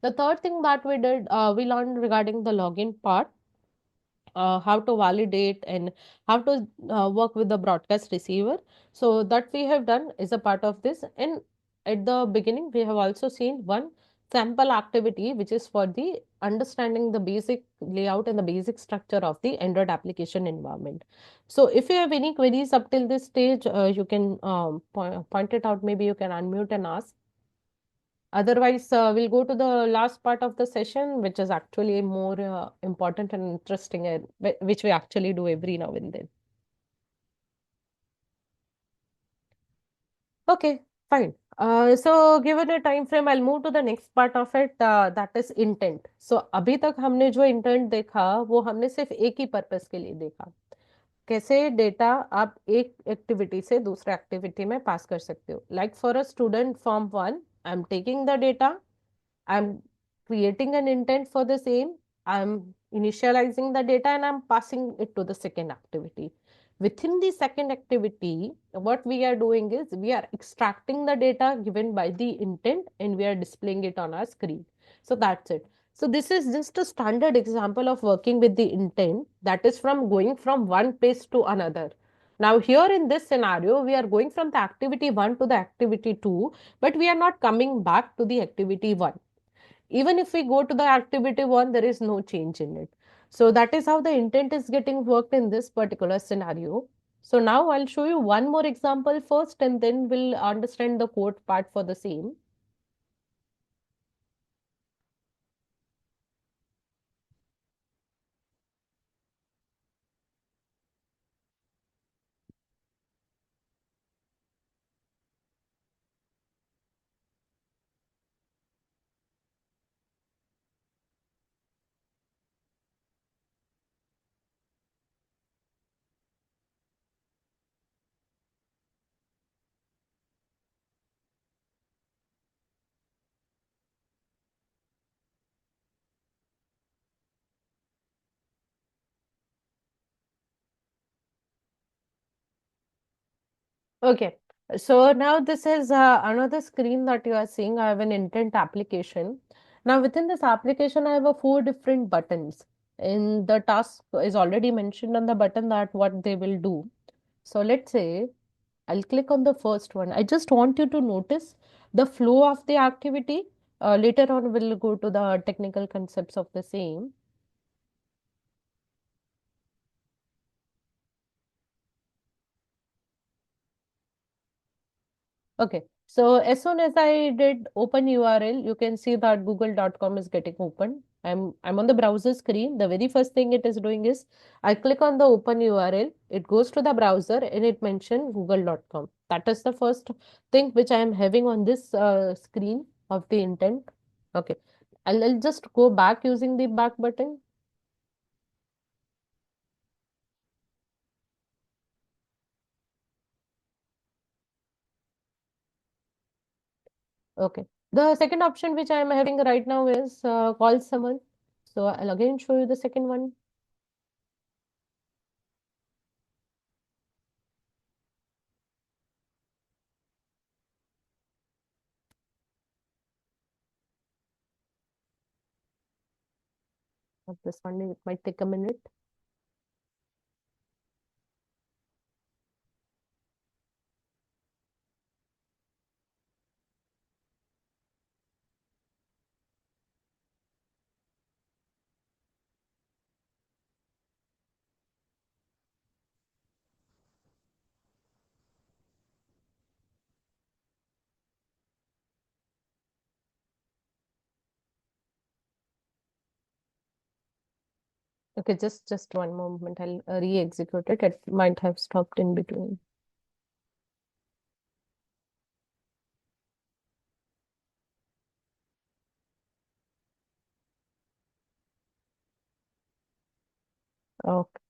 The third thing that we did, we learned regarding the login part, how to validate and how to work with the broadcast receiver. So that we have done is a part of this. And at the beginning, we have also seen one sample activity, which is for the understanding the basic layout and the basic structure of the Android application environment. So if you have any queries up till this stage, you can point it out. Maybe you can unmute and ask. Otherwise, we'll go to the last part of the session, which is actually more important and interesting, and which we actually do every now and then. Okay, fine. So given a time frame, I'll move to the next part of it, that is intent. So अभी तक हमने जो intent देखा, वो हमने सिर्फ एक ही purpose के लिए देखा. कैसे डेटा आप एक एक्टिविटी से दूसरे एक्टिविटी में पास कर सकते हो. Like for a student form 1, I am taking the data, I'm creating an intent for the same. I'm initializing the data and I'm passing it to the second activity. Within the second activity, what we are doing is we are extracting the data given by the intent and we are displaying it on our screen. So that's it. So this is just a standard example of working with the intent, that is from going from one place to another. Now here in this scenario, we are going from the activity 1 to the activity 2, but we are not coming back to the activity 1. Even if we go to the activity 1, there is no change in it. So that is how the intent is getting worked in this particular scenario. So now I'll show you one more example first and then we'll understand the code part for the same. Okay. So now this is another screen that you are seeing. I have an intent application. Now within this application, I have a four different buttons. In the task is already mentioned on the button that what they will do. So let's say I'll click on the first one. I just want you to notice the flow of the activity. Later on, we'll go to the technical concepts of the same. Okay. So as soon as I did open URL, you can see that google.com is getting open. I'm on the browser screen. The very first thing it is doing is I click on the open URL. It goes to the browser and it mentioned google.com. That is the first thing which I am having on this screen of the intent. Okay. I'll just go back using the back button. Okay. The second option which I am having right now is call someone. So I'll again show you the second one. This one it might take a minute. Okay, just one moment. I'll re-execute it. It might have stopped in between. Okay.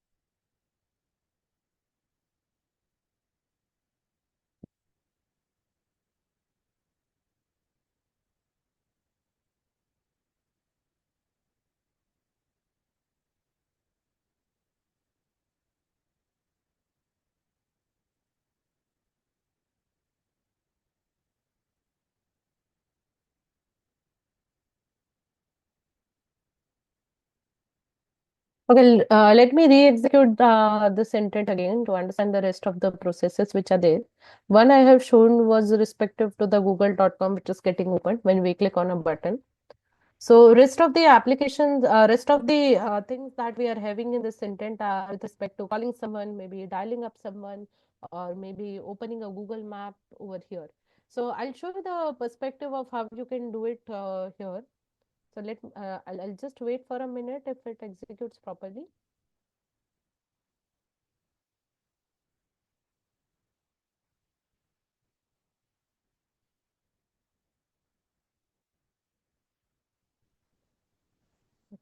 Okay, let me re-execute this intent again to understand the rest of the processes which are there. One I have shown was respective to the google.com, which is getting opened when we click on a button. So rest of the applications, rest of the things that we are having in this intent are with respect to calling someone, maybe dialing up someone, or maybe opening a Google map over here. So I'll show you the perspective of how you can do it here. So I'll just wait for a minute if it executes properly.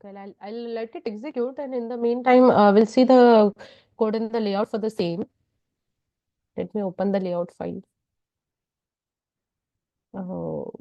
Okay, I'll let it execute, and in the meantime, we'll see the code and the layout for the same. Let me open the layout file. Oh,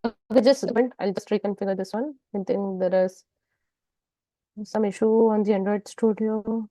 Okay, just a moment. I'll just reconfigure this one. I think there is some issue on the Android Studio.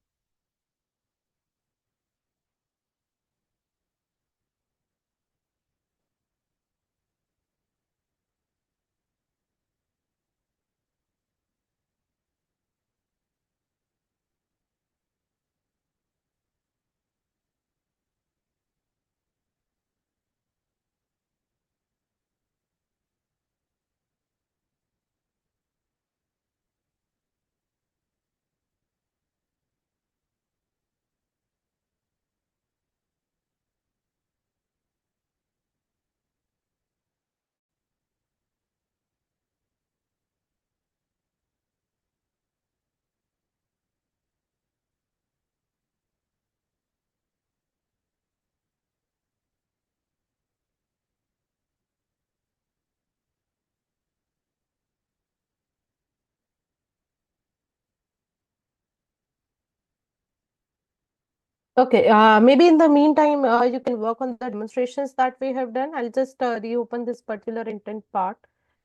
Okay, maybe in the meantime, you can work on the demonstrations that we have done. I'll just reopen this particular intent part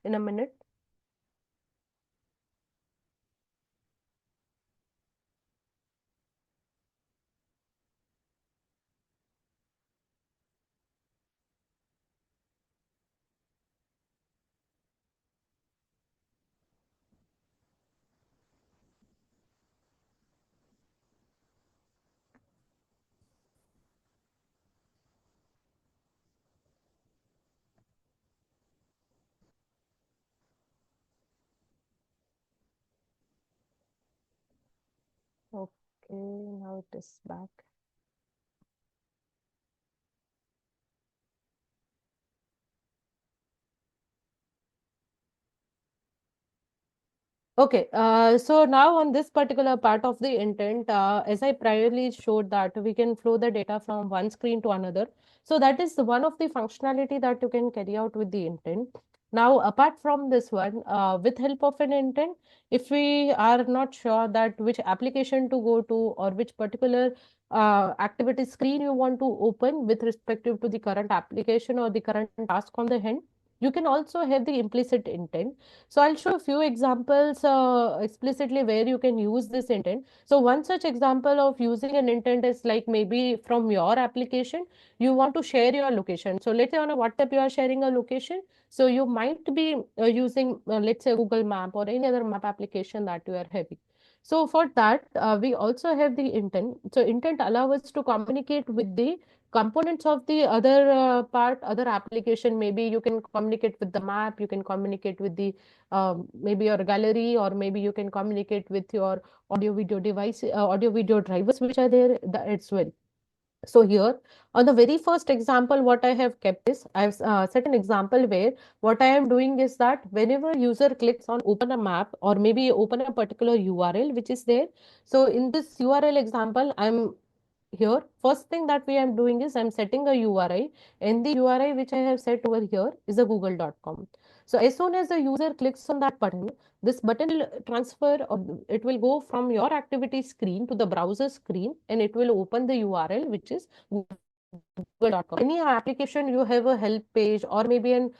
in a minute. Okay, now it is back. Okay, so now on this particular part of the intent, as I priorly showed that we can flow the data from one screen to another. So that is one of the functionality that you can carry out with the intent. Now, apart from this one, with help of an intent, if we are not sure that which application to go to or which particular activity screen you want to open with respective to the current application or the current task on the hand, you can also have the implicit intent. So I'll show a few examples explicitly where you can use this intent. So one such example of using an intent is like maybe from your application, you want to share your location. So let's say on a WhatsApp, you are sharing a location. So you might be using, let's say Google Map or any other map application that you are having. So for that, we also have the intent. So intent allows us to communicate with the components of the other part, other application. Maybe you can communicate with the map, you can communicate with the maybe your gallery, or maybe you can communicate with your audio video device, audio video drivers which are there as well. So here on the very first example, what I have kept is I've set an example where what I am doing is that whenever user clicks on open a map or maybe open a particular URL which is there. So in this URL example, I'm here, first thing that we am doing is I'm setting a URI, and the URI which I have set over here is a google.com. So as soon as the user clicks on that button, this button will transfer, or it will go from your activity screen to the browser screen, and it will open the URL which is google.com. Any application you have a help page or maybe an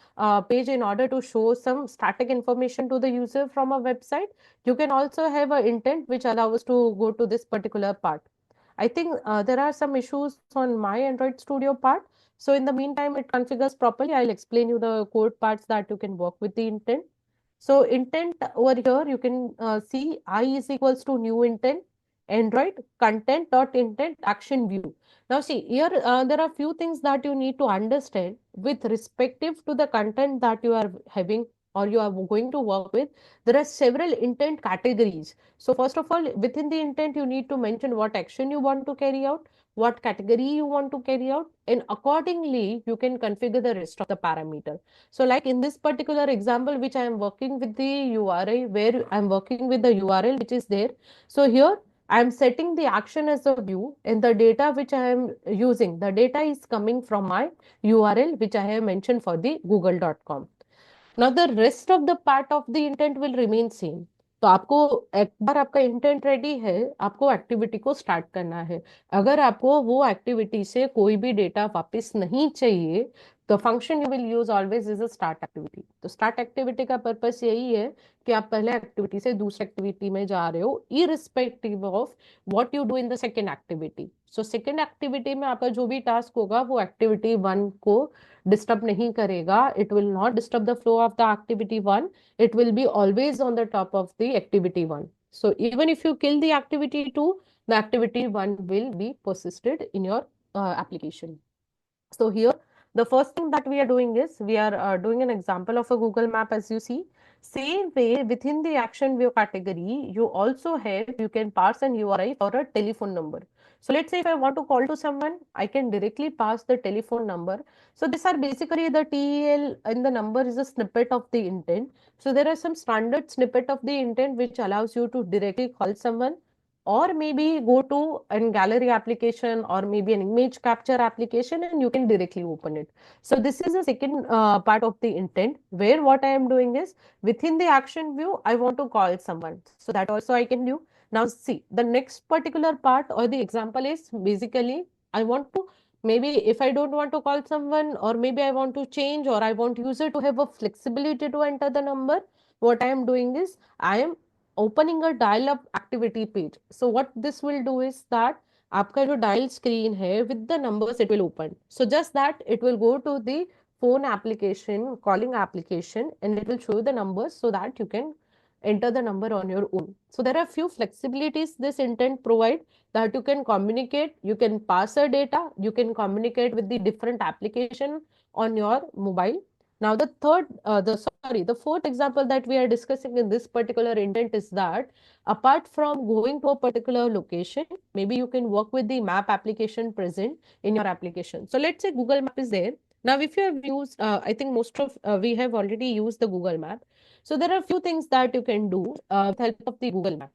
page in order to show some static information to the user from a website, you can also have an intent which allows to go to this particular part. I think there are some issues on my Android Studio part. So in the meantime, it configures properly. I'll explain you the code parts that you can work with the intent. So intent over here, you can see I is equals to new intent, Android content dot intent action view. Now see here, there are few things that you need to understand with respective to the content that you are having or you are going to work with. There are several intent categories. So first of all, within the intent, you need to mention what action you want to carry out, what category you want to carry out, and accordingly, you can configure the rest of the parameter. So like in this particular example, which I am working with the URI, where I'm working with the URL which is there. So here I am setting the action as a view, and the data which I am using, the data is coming from my URL which I have mentioned for the google.com. Now the rest of the part of the intent will remain same. तो आपको एक बार आपका intent ready है, आपको activity को start करना है। अगर आपको वो एक्टिविटी से कोई भी डेटा वापस नहीं चाहिए, The function you will use always is a start activity. तो start activity का purpose यही है कि आप पहले activity से दूसरे activity में जा रहे हो, irrespective of what you do in the second activity. So second activity में आपका जो भी task होगा वो activity one को disturb नहीं करेगा. It will not disturb the flow of the activity one. It will be always on the top of the activity one. So even if you kill the activity two, the activity one will be persisted in your application. So here, the first thing that we are doing is we are doing an example of a Google Map as you see. Same way within the action view category, you also have, you can pass an URI for a telephone number. So let's say if I want to call to someone, I can directly pass the telephone number. So these are basically the TEL and the number is a snippet of the intent. So there are some standard snippet of the intent which allows you to directly call someone or maybe go to an gallery application or maybe an image capture application and you can directly open it. So this is the second part of the intent where what I am doing is within the action view, I want to call someone. So that also I can do. Now see the next particular part or the example is basically I want to maybe if I don't want to call someone or maybe I want to change or I want user to have a flexibility to enter the number. What I am doing is I am opening a dial up activity page. So what this will do is that आपका जो dial screen है with the numbers it will open. So just that it will go to the phone application, calling application and it will show the numbers so that you can enter the number on your own. So there are few flexibilities this intent provide that you can communicate, you can pass a data, you can communicate with the different application on your mobile. Now the fourth example that we are discussing in this particular intent is that apart from going to a particular location, maybe you can work with the map application present in your application. So let's say Google Map is there. Now, if you have used, I think most of we have already used the Google Map. So there are a few things that you can do with help of the Google Map.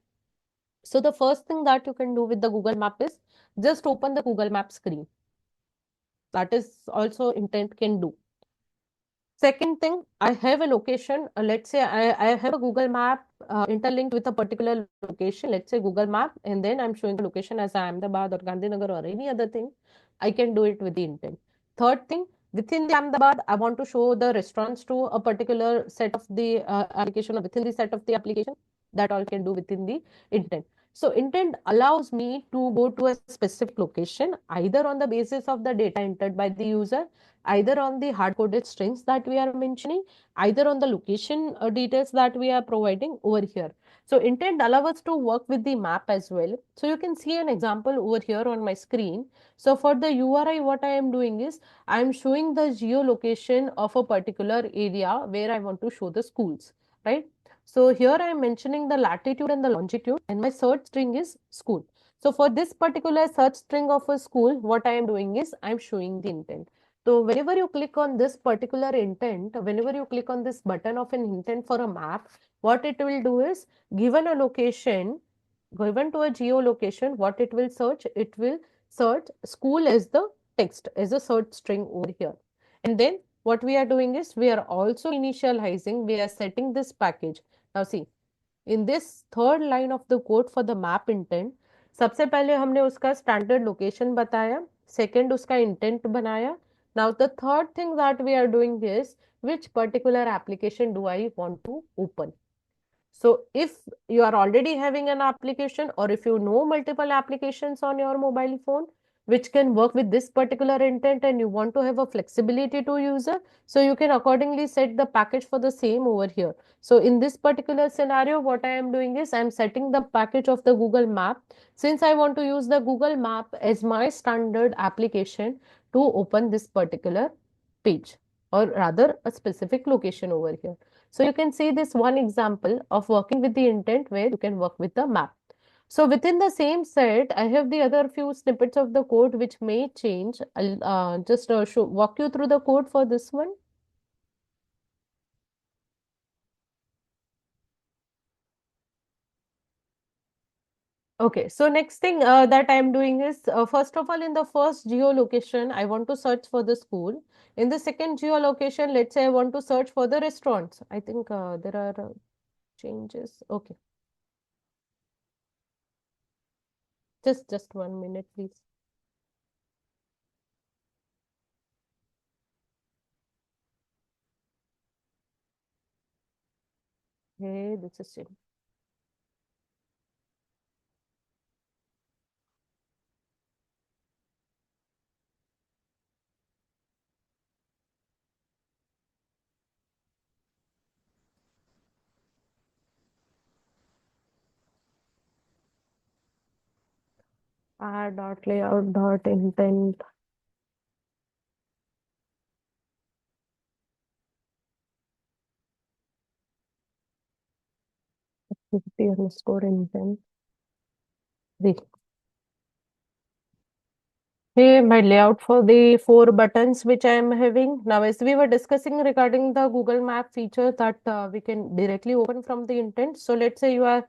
So the first thing that you can do with the Google Map is just open the Google Map screen. That is also intent can do. Second thing, I have a location. Let's say I have a Google Map interlinked with a particular location. Let's say Google Map, and then I'm showing the location as Ahmedabad or Gandhinagar or any other thing. I can do it with the intent. Third thing, within the Ahmedabad, I want to show the restaurants to a particular set of the application or within the set of the application. That all can do within the intent. So intent allows me to go to a specific location either on the basis of the data entered by the user, either on the hard-coded strings that we are mentioning, either on the location details that we are providing over here. So intent allows us to work with the map as well. So you can see an example over here on my screen. So for the URI, what I am doing is I am showing the geolocation of a particular area where I want to show the schools, right? So here I am mentioning the latitude and the longitude and my search string is school. So for this particular search string of a school, what I am doing is I am showing the intent. So whenever you click on this particular intent, whenever you click on this button of an intent for a map, what it will do is given a location, given to a geolocation, what it will search? It will search school as the text, as a search string over here. And then what we are doing is we are also initializing, we are setting this package. Now see, in this third line of the code for the map intent, सबसे पहले हमने उसका standard location बताया, second उसका intent बनाया. Now the third thing that we are doing is which particular application do I want to open. So if you are already having an application or if you know multiple applications on your mobile phone which can work with this particular intent and you want to have a flexibility to user, so you can accordingly set the package for the same over here. So in this particular scenario, what I am doing is I am setting the package of the Google Map since I want to use the Google Map as my standard application to open this particular page or rather a specific location over here. So you can see this one example of working with the intent where you can work with the map. So within the same set, I have the other few snippets of the code which may change. I'll just walk you through the code for this one. Okay, so next thing that I am doing is first of all, in the first geolocation, I want to search for the school. In the second geolocation, let's say I want to search for the restaurants. I think there are changes. Okay, just 1 minute, please. Okay, this is it. Add dot layout dot intent activity underscore intent. Hey, my layout for the four buttons which I am having. Now, as we were discussing regarding the Google Map feature that we can directly open from the intent. So let's say you are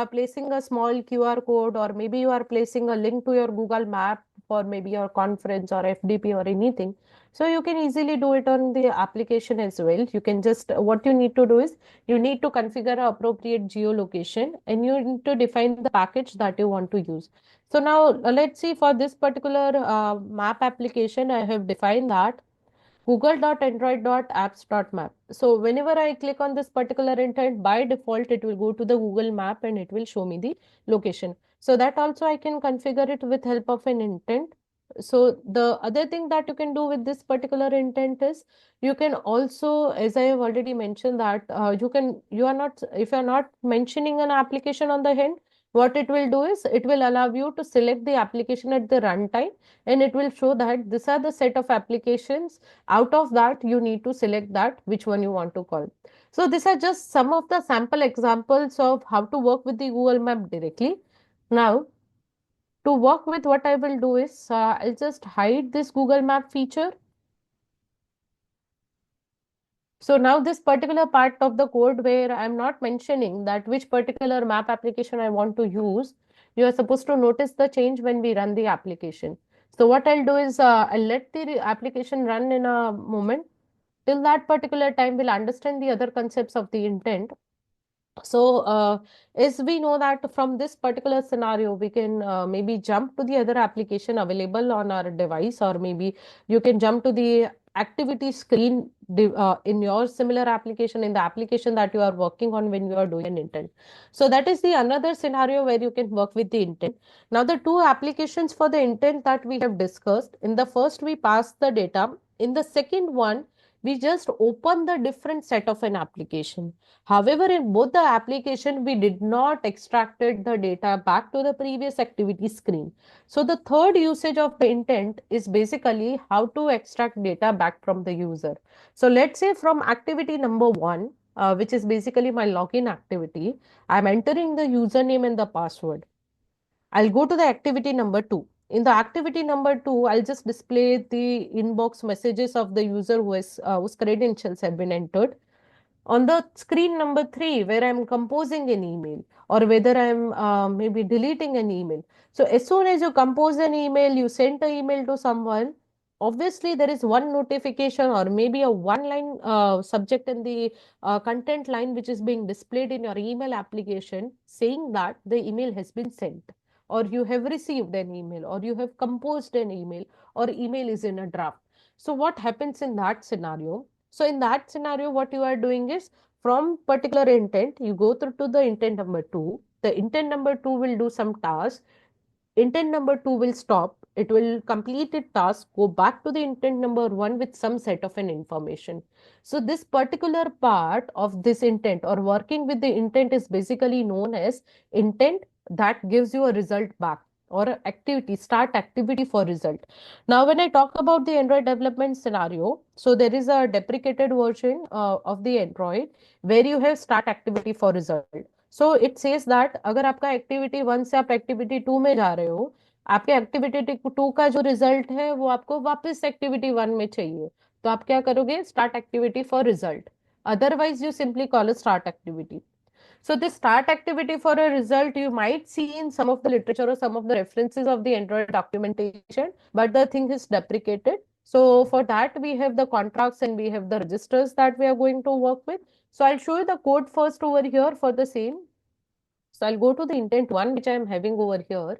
placing a small QR code, or maybe you are placing a link to your Google Map for maybe your conference or FDP or anything. So you can easily do it on the application as well. You can just, what you need to do is you need to configure a appropriate geolocation, and you need to define the package that you want to use. So now let's see, for this particular map application, I have defined that google.android.apps.map. So whenever I click on this particular intent, by default, it will go to the Google map and it will show me the location. So that also I can configure it with help of an intent. So the other thing that you can do with this particular intent is you can also, as I have already mentioned, that you are not, if you are not mentioning an application on the end, what it will do is it will allow you to select the application at the runtime, and it will show that these are the set of applications. Out of that, you need to select that which one you want to call. So these are just some of the sample examples of how to work with the Google Map directly. Now, to work with, what I will do is I'll just hide this Google Map feature. So now this particular part of the code where I'm not mentioning that which particular map application I want to use, you are supposed to notice the change when we run the application. So what I'll do is I'll let the application run in a moment. Till that particular time, we'll understand the other concepts of the intent. So, as we know that from this particular scenario, we can maybe jump to the other application available on our device, or maybe you can jump to the activity screen in your similar application, in the application that you are working on when you are doing an intent. So, that is the another scenario where you can work with the intent. Now, the two applications for the intent that we have discussed, in the first, we pass the data. In the second one, we just open the different set of an application. However, in both the application, we did not extracted the data back to the previous activity screen. So the third usage of the intent is basically how to extract data back from the user. So let's say from activity number one, which is basically my login activity, I'm entering the username and the password. I'll go to the activity number two. In the activity number two, I'll just display the inbox messages of the user whose credentials have been entered. On the screen number three, where I'm composing an email, or whether I'm maybe deleting an email. So as soon as you compose an email, you send an email to someone, obviously there is one notification or maybe a one line subject in the content line which is being displayed in your email application, saying that the email has been sent, or you have received an email, or you have composed an email, or email is in a draft. So what happens in that scenario? So in that scenario, what you are doing is, from particular intent, you go through to the intent number two. The intent number two will do some task. Intent number two will stop. It will complete its task, go back to the intent number one with some set of an information. So this particular part of this intent, or working with the intent, is basically known as intent that gives you a result back, or a activity, start activity for result. Now, when I talk about the Android development scenario, so there is a deprecated version of the Android where you have start activity for result. So it says that अगर आपका activity one से आप activity to में जा रहे हो, आपके activity to का जो रिजल्ट है वो आपको वापस एक्टिविटी वन में चाहिए, तो आप क्या करोगे? Start activity for result. Otherwise, you simply call a start activity. So this start activity for a result you might see in some of the literature or some of the references of the Android documentation, but the thing is deprecated. So for that we have the contracts and we have the registers that we are going to work with. So I'll show you the code first over here for the same. So I'll go to the intent one, which I'm having over here.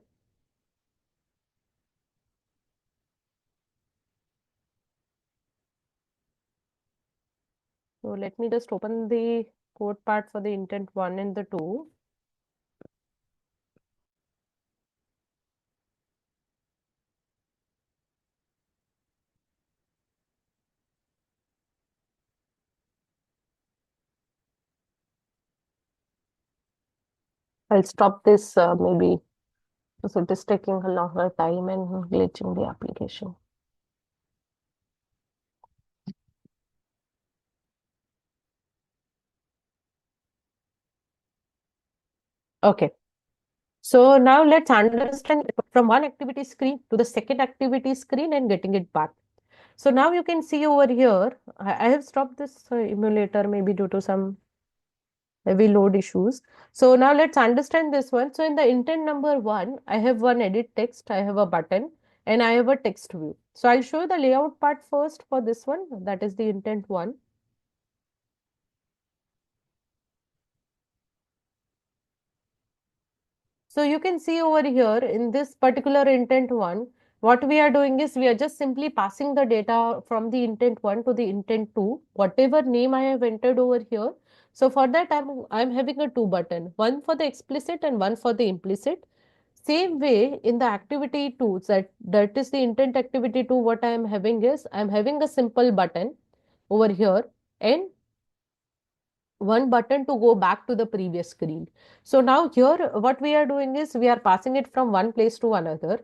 So let me just open the code part for the intent 1 and the 2. I'll stop this maybe. So it is taking a longer time and glitching the application. Okay. So now let's understand from one activity screen to the second activity screen and getting it back. So now you can see over here, I have stopped this emulator maybe due to some heavy load issues. So now let's understand this one. So in the intent number 1, I have one edit text, I have a button, and I have a text view. So I'll show you the layout part first for this one. That is the intent 1. So you can see over here in this particular intent 1, what we are doing is we are just simply passing the data from the intent 1 to the intent 2, whatever name I have entered over here. So for that, I'm having a two button, one for the explicit and one for the implicit. Same way in the activity 2, that is the intent activity 2, what I am having is I'm having a simple button over here and one button to go back to the previous screen. So now here what we are doing is we are passing it from one place to another.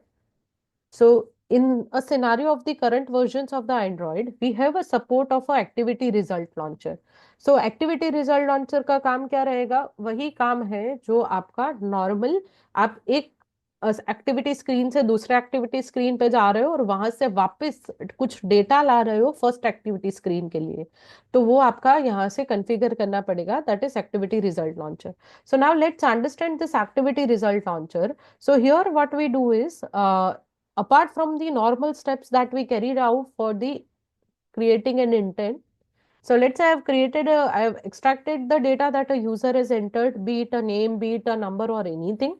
So in a scenario of the current versions of the Android, we have a support of a activity result launcher. So activity result launcher का काम क्या रहेगा? वही काम है जो आपका normal आप एक एक्टिविटी स्क्रीन से दूसरे एक्टिविटी स्क्रीन पे जा रहे हो और वहां से वापस कुछ डेटा ला रहे हो फर्स्ट एक्टिविटी स्क्रीन के लिए, तो वो आपका यहाँ से कॉन्फ़िगर करना पड़ेगा. That is activity result launcher. So now let's understand this activity result launcher. So here what we do is, apart from the normal steps that we carried out for the creating an intent, so let's say I have extracted the data that a user has entered, be it a name, be it a number or anything.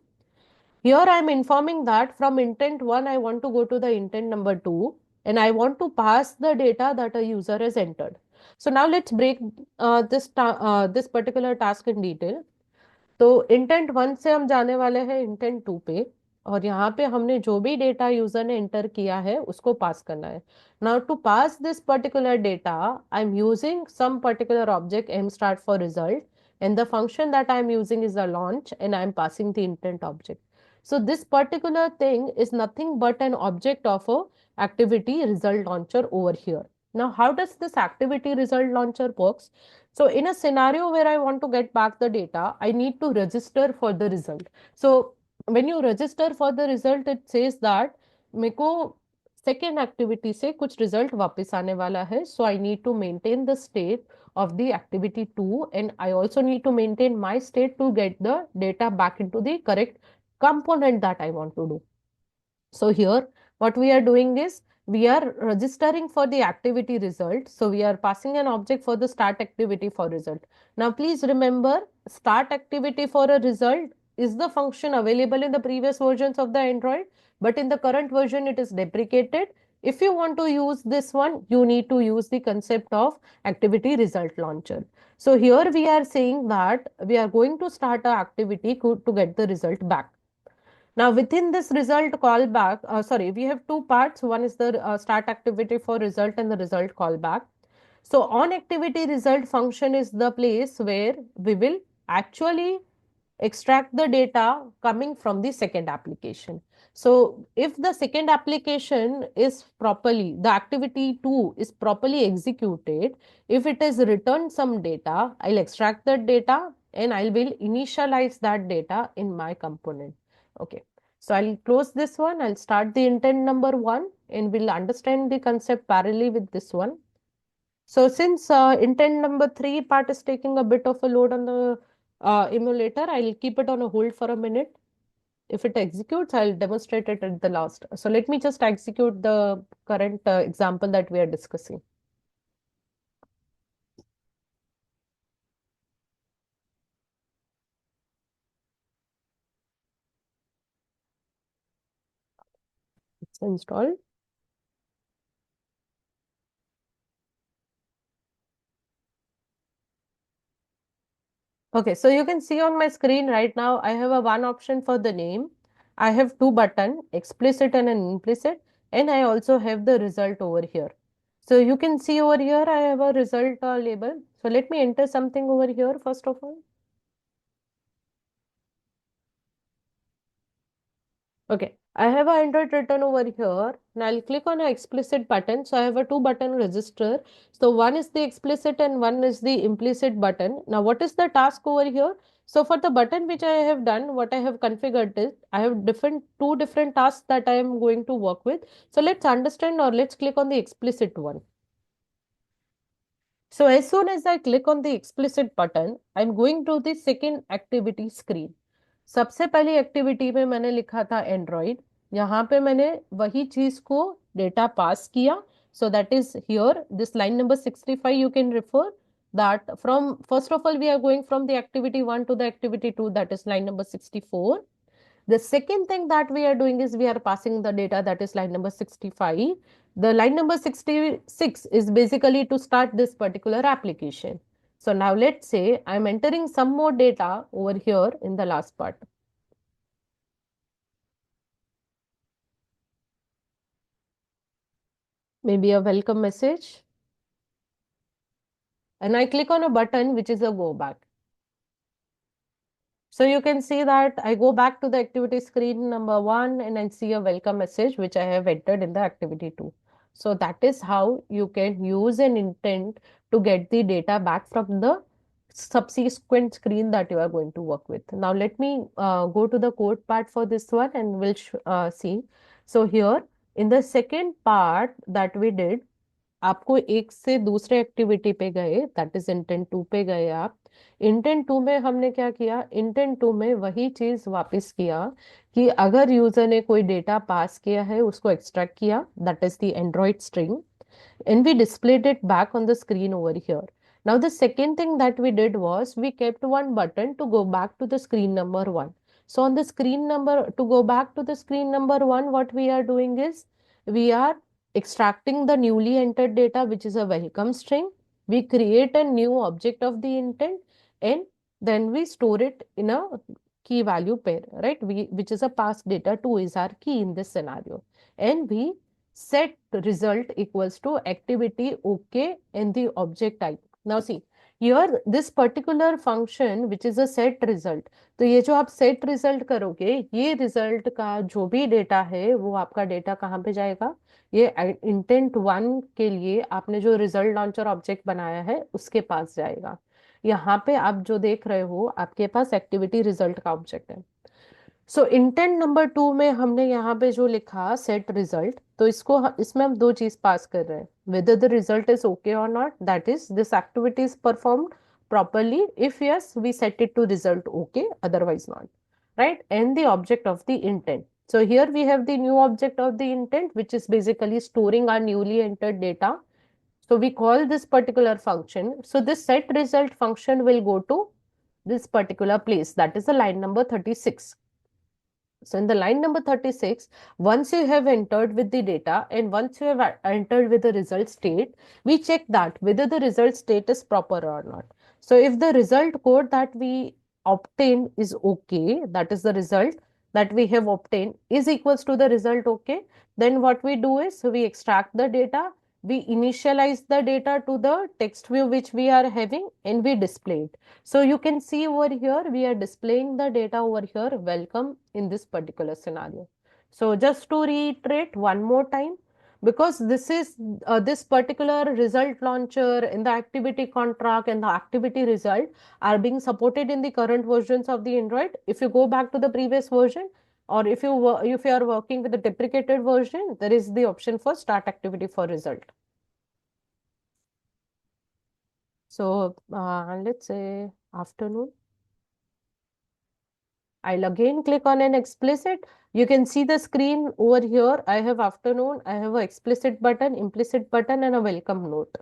Here I am informing that from intent 1, I want to go to the intent number 2 and I want to pass the data that a user has entered. So now let's break this particular task in detail. तो intent 1 से हम जाने वाले हैं intent 2 पे और यहाँ पे हमने जो भी डेटा यूजर ने एंटर किया है उसको पास करना है. Now to pass this particular data I am using some particular object M start for result and the function that I am using is a launch and I am passing the intent object. So this particular thing is nothing but an object of a activity result launcher over here. Now, how does this activity result launcher works? So in a scenario where I want to get back the data, I need to register for the result. So when you register for the result, it says that मेरे को second activity से कुछ result वापस आने वाला है. So I need to maintain the state of the activity 2 and I also need to maintain my state to get the data back into the correct component that I want to do. So here what we are doing is we are registering for the activity result. So we are passing an object for the start activity for result. Now please remember, start activity for a result is the function available in the previous versions of the Android, but in the current version it is deprecated. If you want to use this one, you need to use the concept of activity result launcher. So here we are saying that we are going to start a activity to get the result back. Now, within this result callback, we have two parts. One is the start activity for result and the result callback. So, on activity result function is the place where we will actually extract the data coming from the second application. So, if the second application is properly, the activity 2 is properly executed, if it has returned some data, I'll extract that data and I will initialize that data in my component. Okay. So I'll close this one. I'll start the intent number 1 and we'll understand the concept parallelly with this one. So since intent number 3 part is taking a bit of a load on the emulator, I'll keep it on a hold for a minute. If it executes, I'll demonstrate it at the last. So let me just execute the current example that we are discussing. It's installed. Okay, so you can see on my screen right now, I have a one option for the name. I have two button, explicit and an implicit, and I also have the result over here. So you can see over here, I have a result label. So let me enter something over here first of all. Okay, I have a Android written over here. Now I'll click on a explicit button. So I have a two button register. So one is the explicit and one is the implicit button. Now what is the task over here? So for the button which I have done, what I have configured is I have two different tasks that I am going to work with. So let's understand or let's click on the explicit one. So as soon as I click on the explicit button, I'm going to the second activity screen. सबसे पहली activity में मैंने लिखा था Android. यहाँ पे मैंने वही चीज को डेटा पास किया. So that is here, this line number 65, you can refer that from, first of all, we are going from the activity 1 to the activity 2, that is line number 64. The second thing that we are doing is we are passing the data, that is line number 65. The line number 66 is basically to start this particular application. So now let's say I'm entering some more data over here in the last part. Maybe a welcome message. And I click on a button which is a go back. So you can see that I go back to the activity screen number 1 and I see a welcome message which I have entered in the activity 2. So that is how you can use an intent to get the data back from the subsequent screen that you are going to work with. Now let me go to the code part for this one and we'll see. So here in the second part that we did, आपको एक से दूसरे activity पे गए, that is intent to पे गए आप. Intent to में हमने क्या किया, इंटेंट टू में वही चीज वापस किया कि अगर यूजर ने कोई डेटा पास किया है उसको एक्सट्रैक्ट किया, that is the Android string, and we displayed it back on the screen over here. Now the second thing that we did was we kept one button to go back to the screen number 1. So on the screen number, to go back to the screen number 1, what we are doing is we are extracting the newly entered data, which is a welcome string. We create a new object of the intent and then we store it in a key value pair, right? Which is a past data 2 is our key in this scenario. And we set result equals to activity okay in the object type. Now see, here this particular function which is a set result, तो ये जो आप set result करोगे, ये result का जो भी data है वो आपका डेटा कहाँ पे जाएगा, ये इंटेंट 1 के लिए आपने जो रिजल्ट लॉन्चर ऑब्जेक्ट बनाया है उसके पास जाएगा. यहाँ पे आप जो देख रहे हो आपके पास एक्टिविटी रिजल्ट का ऑब्जेक्ट है. सो इंटेंट नंबर 2 में हमने यहाँ पे जो लिखा सेट रिजल्ट, तो इसमें हम दो चीज पास कर रहे हैं, whether the result is okay और not, that is this activity is performed properly. If yes, we set it to result okay, otherwise not, right? And the object of the intent. So here we have the new object of the intent, which is basically storing our newly entered data. So we call this particular function. So this set result function will go to this particular place, that is the line number 36. So in the line number 36, once you have entered with the data and once you have entered with the result state, we check that whether the result state is proper or not. So if the result code that we obtain is okay, that is the result that we have obtained is equals to the result okay, then what we do is we extract the data, we initialize the data to the text view which we are having and we display it. So you can see over here, we are displaying the data over here, welcome in this particular scenario. So just to reiterate one more time, because this is this particular result launcher in the activity contract and the activity result are being supported in the current versions of the Android. If you go back to the previous version, or if you are working with the deprecated version, there is the option for start activity for result. So let's say afternoon. I'll again click on an explicit. You can see the screen over here. I have afternoon, I have an explicit button, implicit button, and a welcome note.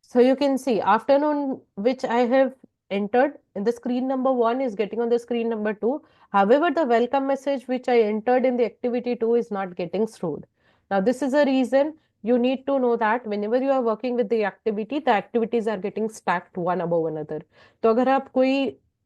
So you can see afternoon, which I have entered in the screen number 1 is getting on the screen number 2. However, the welcome message which I entered in the activity 2 is not getting stored. Now, this is a reason you need to know that whenever you are working with the activity, the activities are getting stacked one above another. तो अगर आप कोई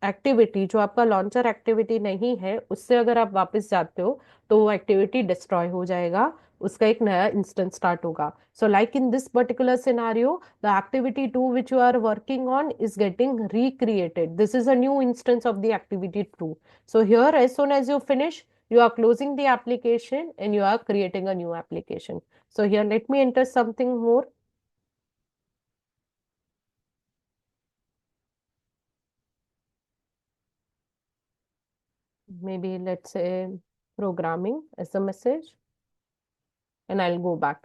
activity जो आपका launcher activity नहीं है उससे अगर आप वापस जाते हो तो वो एक्टिविटी डिस्ट्रॉय हो जाएगा, उसका एक नया इंस्टेंस स्टार्ट होगा. So like in this particular scenario, the activity 2 which you are working on is getting recreated. This is a new instance of the activity 2. So here, as soon as you finish, you are closing the application and you are creating a new application. So here, let me enter something more. Maybe let's say programming as a message, and I'll go back.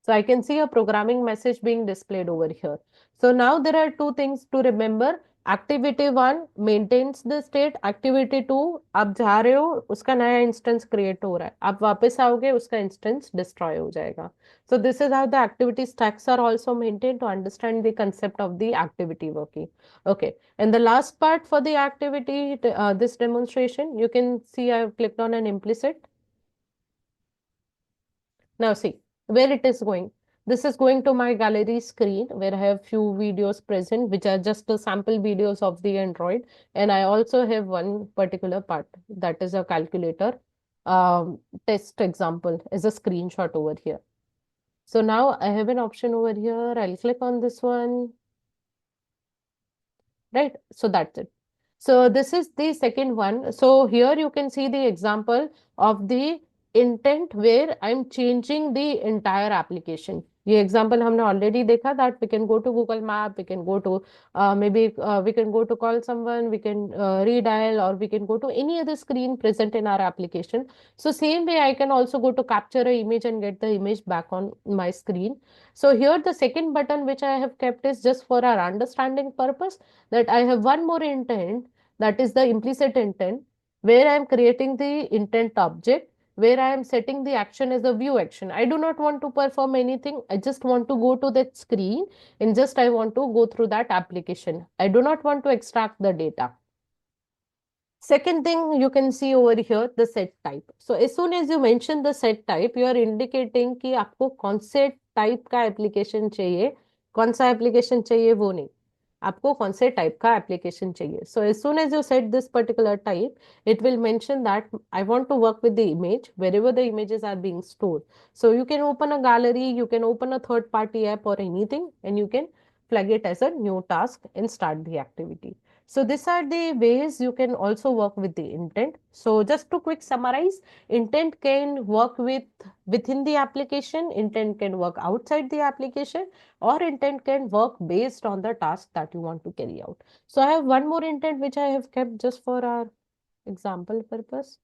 So I can see a programming message being displayed over here. So now there are two things to remember. Activity 1 maintains the state. Activity 2, आप जा रहे हो, उसका नया instance create हो रहा है, आप वापस आओगे, उसका instance destroy हो जाएगा. So this is how the activity stacks are also maintained to understand the concept of the activity working. Okay, and the last part for the activity, this demonstration, you can see I have clicked on an implicit. Now see where it is going. This is going to my gallery screen where I have few videos present, which are just the sample videos of the Android. And I also have one particular part that is a calculator test example as a screenshot over here. So now I have an option over here. I'll click on this one, right? So that's it. So this is the second one. So here you can see the example of the intent where I'm changing the entire application. ये example हमने already देखा that we can go to Google Map, we can go to maybe we can go to call someone, we can redial, or we can go to any other screen present in our application. So same way I can also go to capture a image and get the image back on my screen. So here the second button which I have kept is just for our understanding purpose, that I have one more intent, that is the implicit intent, where I am creating the intent object, where I am setting the action as a view action. I do not want to perform anything. I just want to go to that screen and just I want to go through that application. I do not want to extract the data. Second thing you can see over here, the set type. So as soon as you mention the set type, you are indicating कि आपको कौन से type का application चाहिए, कौन सा application चाहिए वो नहीं, आपको कौन से type का application चाहिए. So as soon as you set this particular type, it will mention that I want to work with the image wherever the images are being stored. So you can open a gallery, you can open a third party app or anything, and you can flag it as a new task and start the activity. So these are the ways you can also work with the intent. So just to quick summarize, intent can work within the application, intent can work outside the application, or intent can work based on the task that you want to carry out. So I have one more intent which I have kept just for our example purpose,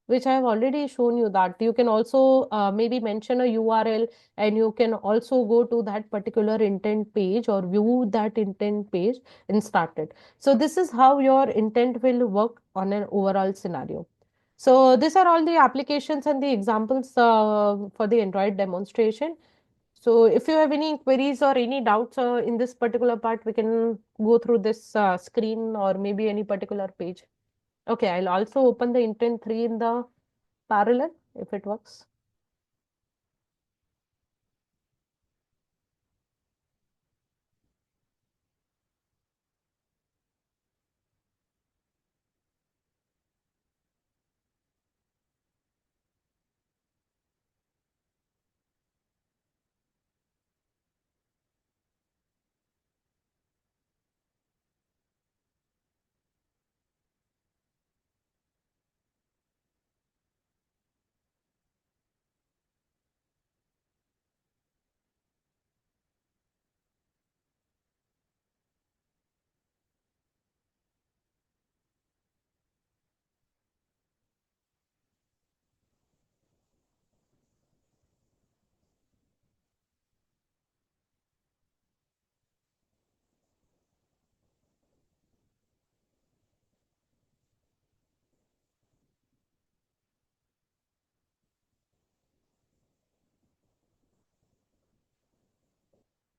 which I have already shown you, that you can also maybe mention a URL and you can also go to that particular intent page or view that intent page and start it. So this is how your intent will work on an overall scenario. So these are all the applications and the examples for the Android demonstration. So if you have any queries or any doubts in this particular part, we can go through this screen or maybe any particular page. Okay, I'll also open the intent 3 in the parallel if it works.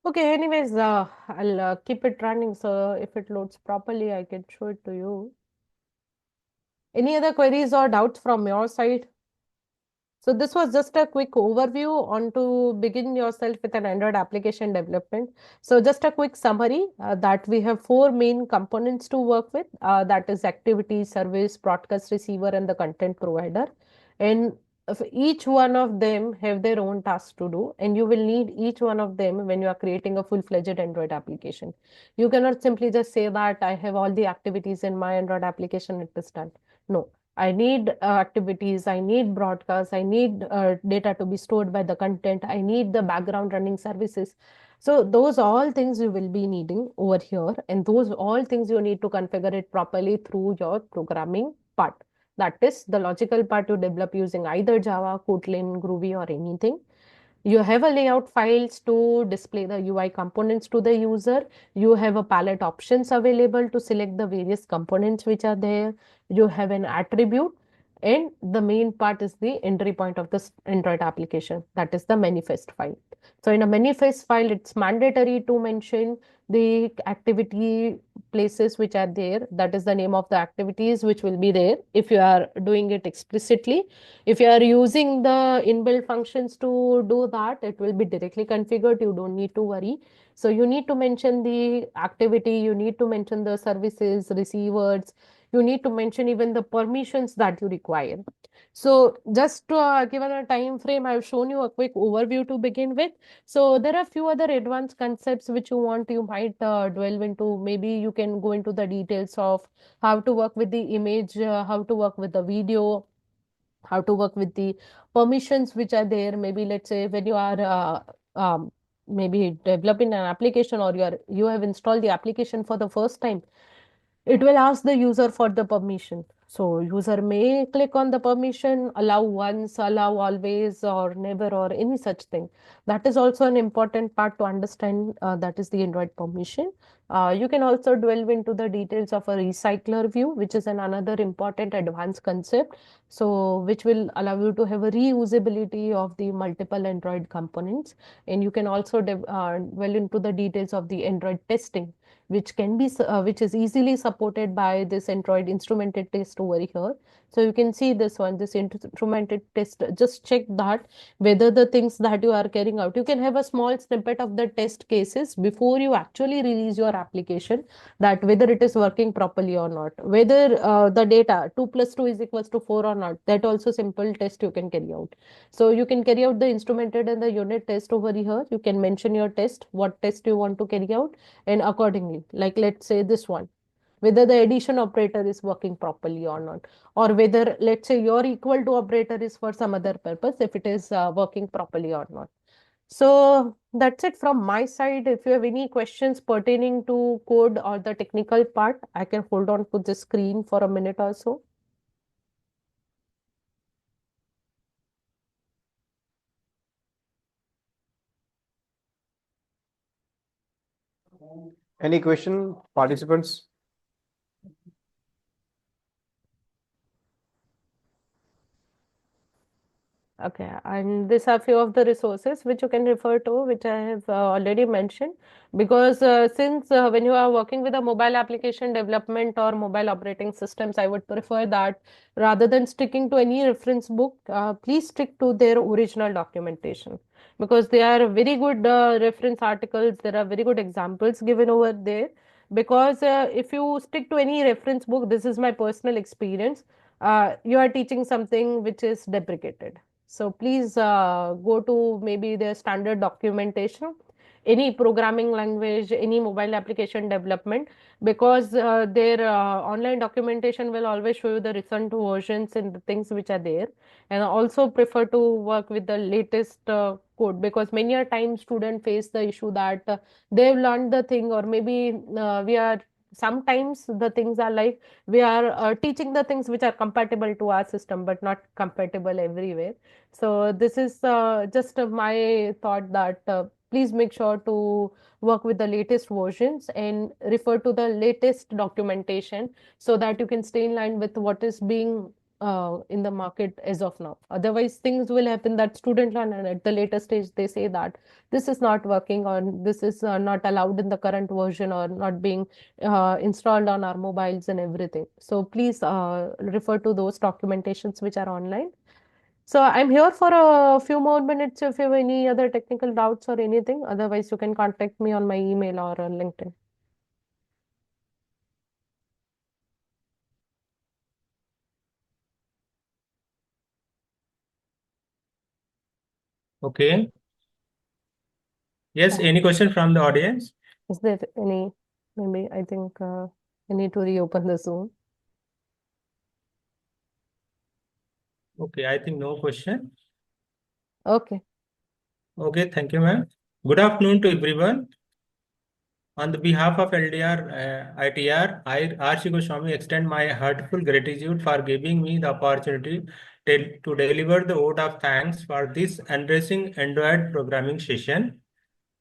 Okay, anyways, I'll keep it running. So if it loads properly, I can show it to you. Any other queries or doubts from your side? So this was just a quick overview on to begin yourself with an Android application development. So just a quick summary that we have four main components to work with. That is activity, service, broadcast receiver, and the content provider. And if each one of them have their own tasks to do, and you will need each one of them when you are creating a full-fledged Android application. You cannot simply just say that I have all the activities in my Android application, it is done. No, I need activities, I need broadcasts, I need data to be stored by the content, I need the background running services. So those all things you will be needing over here, and those all things you need to configure it properly through your programming part. That is the logical part you develop using either Java, Kotlin, Groovy, or anything. You have a layout files to display the UI components to the user. You have a palette options available to select the various components which are there. You have an attribute, and the main part is the entry point of this Android application. That is the manifest file. So in a manifest file, it's mandatory to mention the activity places which are there. That is the name of the activities which will be there if you are doing it explicitly. If you are using the inbuilt functions to do that, it will be directly configured. You don't need to worry. So you need to mention the activity, you need to mention the services, receivers, you need to mention even the permissions that you require. So just to given a time frame, I've shown you a quick overview to begin with. So there are a few other advanced concepts which you might delve into. Maybe you can go into the details of how to work with the image, how to work with the video, how to work with the permissions which are there. Maybe let's say when you are maybe developing an application, or you have installed the application for the first time, it will ask the user for the permission. So user may click on the permission, allow once, allow always, or never, or any such thing. That is also an important part to understand. That is the Android permission. You can also delve into the details of a recycler view, which is another important advanced concept. So which will allow you to have a reusability of the multiple Android components. And you can also delve into the details of the Android testing, which is easily supported by this Android instrumented test over here. So you can see this one, this instrumented test. Just check that whether the things that you are carrying out, you can have a small snippet of the test cases before you actually release your application, that whether it is working properly or not, whether the data 2 plus 2 is equals to 4 or not. That also simple test you can carry out. So you can carry out the instrumented and the unit test over here. You can mention your test, what test you want to carry out, and accordingly, like let's say this one, whether the addition operator is working properly or not, or whether let's say your equal to operator is for some other purpose, if it is working properly or not. So that's it from my side. If you have any questions pertaining to code or the technical part, I can hold on to the screen for a minute or so. Any question, participants? Okay, and these are few of the resources which you can refer to, which I have already mentioned. Because since when you are working with a mobile application development or mobile operating systems, I would prefer that rather than sticking to any reference book, please stick to their original documentation, because they are very good reference articles. There are very good examples given over there. Because if you stick to any reference book, this is my personal experience, you are teaching something which is deprecated. So please go to maybe the standard documentation, any programming language, any mobile application development, because their online documentation will always show you the recent versions and the things which are there. And I also prefer to work with the latest code, because many a time students face the issue that they've learned the thing, or maybe we are sometimes the things are like we are teaching the things which are compatible to our system but not compatible everywhere. So this is just my thought that please make sure to work with the latest versions and refer to the latest documentation, so that you can stay in line with what is being in the market as of now. Otherwise, things will happen that student learn, and at the later stage they say that this is not working, or this is not allowed in the current version, or not being installed on our mobiles and everything. So please refer to those documentations which are online. So I'm here for a few more minutes if you have any other technical doubts or anything. Otherwise, you can contact me on my email or on LinkedIn. Okay. Yes, Uh, any question from the audience? is there any, maybe I think I need to reopen the Zoom. Okay, I think no question. Okay. Okay, thank you, ma'am. Good afternoon to everyone. On the behalf of LDR ITR, I, R.C. Goswami, extend my heartful gratitude for giving me the opportunity to deliver the vote of thanks for this embracing Android programming session.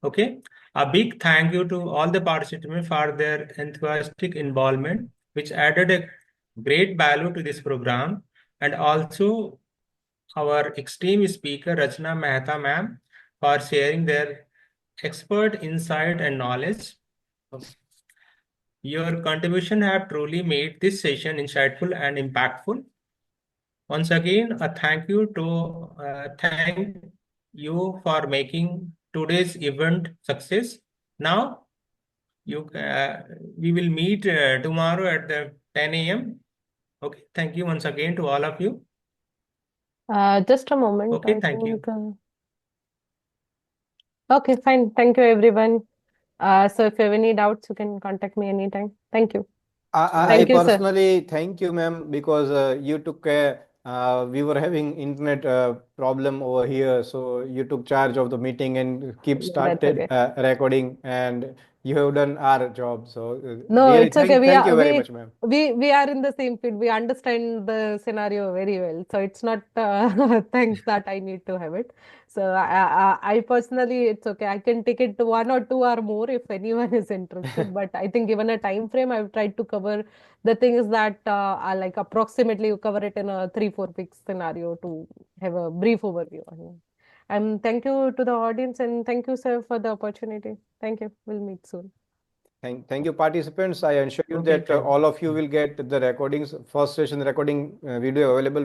Okay, a big thank you to all the participants for their enthusiastic involvement, which added a great value to this program, and also our esteemed speaker Rachna Mehta ma'am for sharing their expert insight and knowledge. Your contribution have truly made this session insightful and impactful. Once again, a thank you for making today's event success. Now, you we will meet tomorrow at the 10 a.m. Okay, thank you once again to all of you. Just a moment. Okay, I thank you. think. Okay, fine. Thank you, everyone. So if you have any doubts, you can contact me anytime. Thank you. I Thank you, sir. personally thank you, ma'am, because you took care. We were having internet problem over here, so you took charge of the meeting and keep No, that's started okay. recording, and you have done our job. So No, really, it's okay. thank you very much, ma'am. We are in the same field. We understand the scenario very well. So it's not thanks that I need to have it. So I personally, it's okay. I can take it to 1 or 2 or more if anyone is interested. But I think given a time frame, I've tried to cover the things that are like approximately you cover it in a 3 4 week scenario to have a brief overview. And thank you to the audience and thank you, sir, for the opportunity. Thank you. We'll meet soon. Thank you, participants. I ensure you Okay, that thank all of you you. will get the recordings, first session recording video available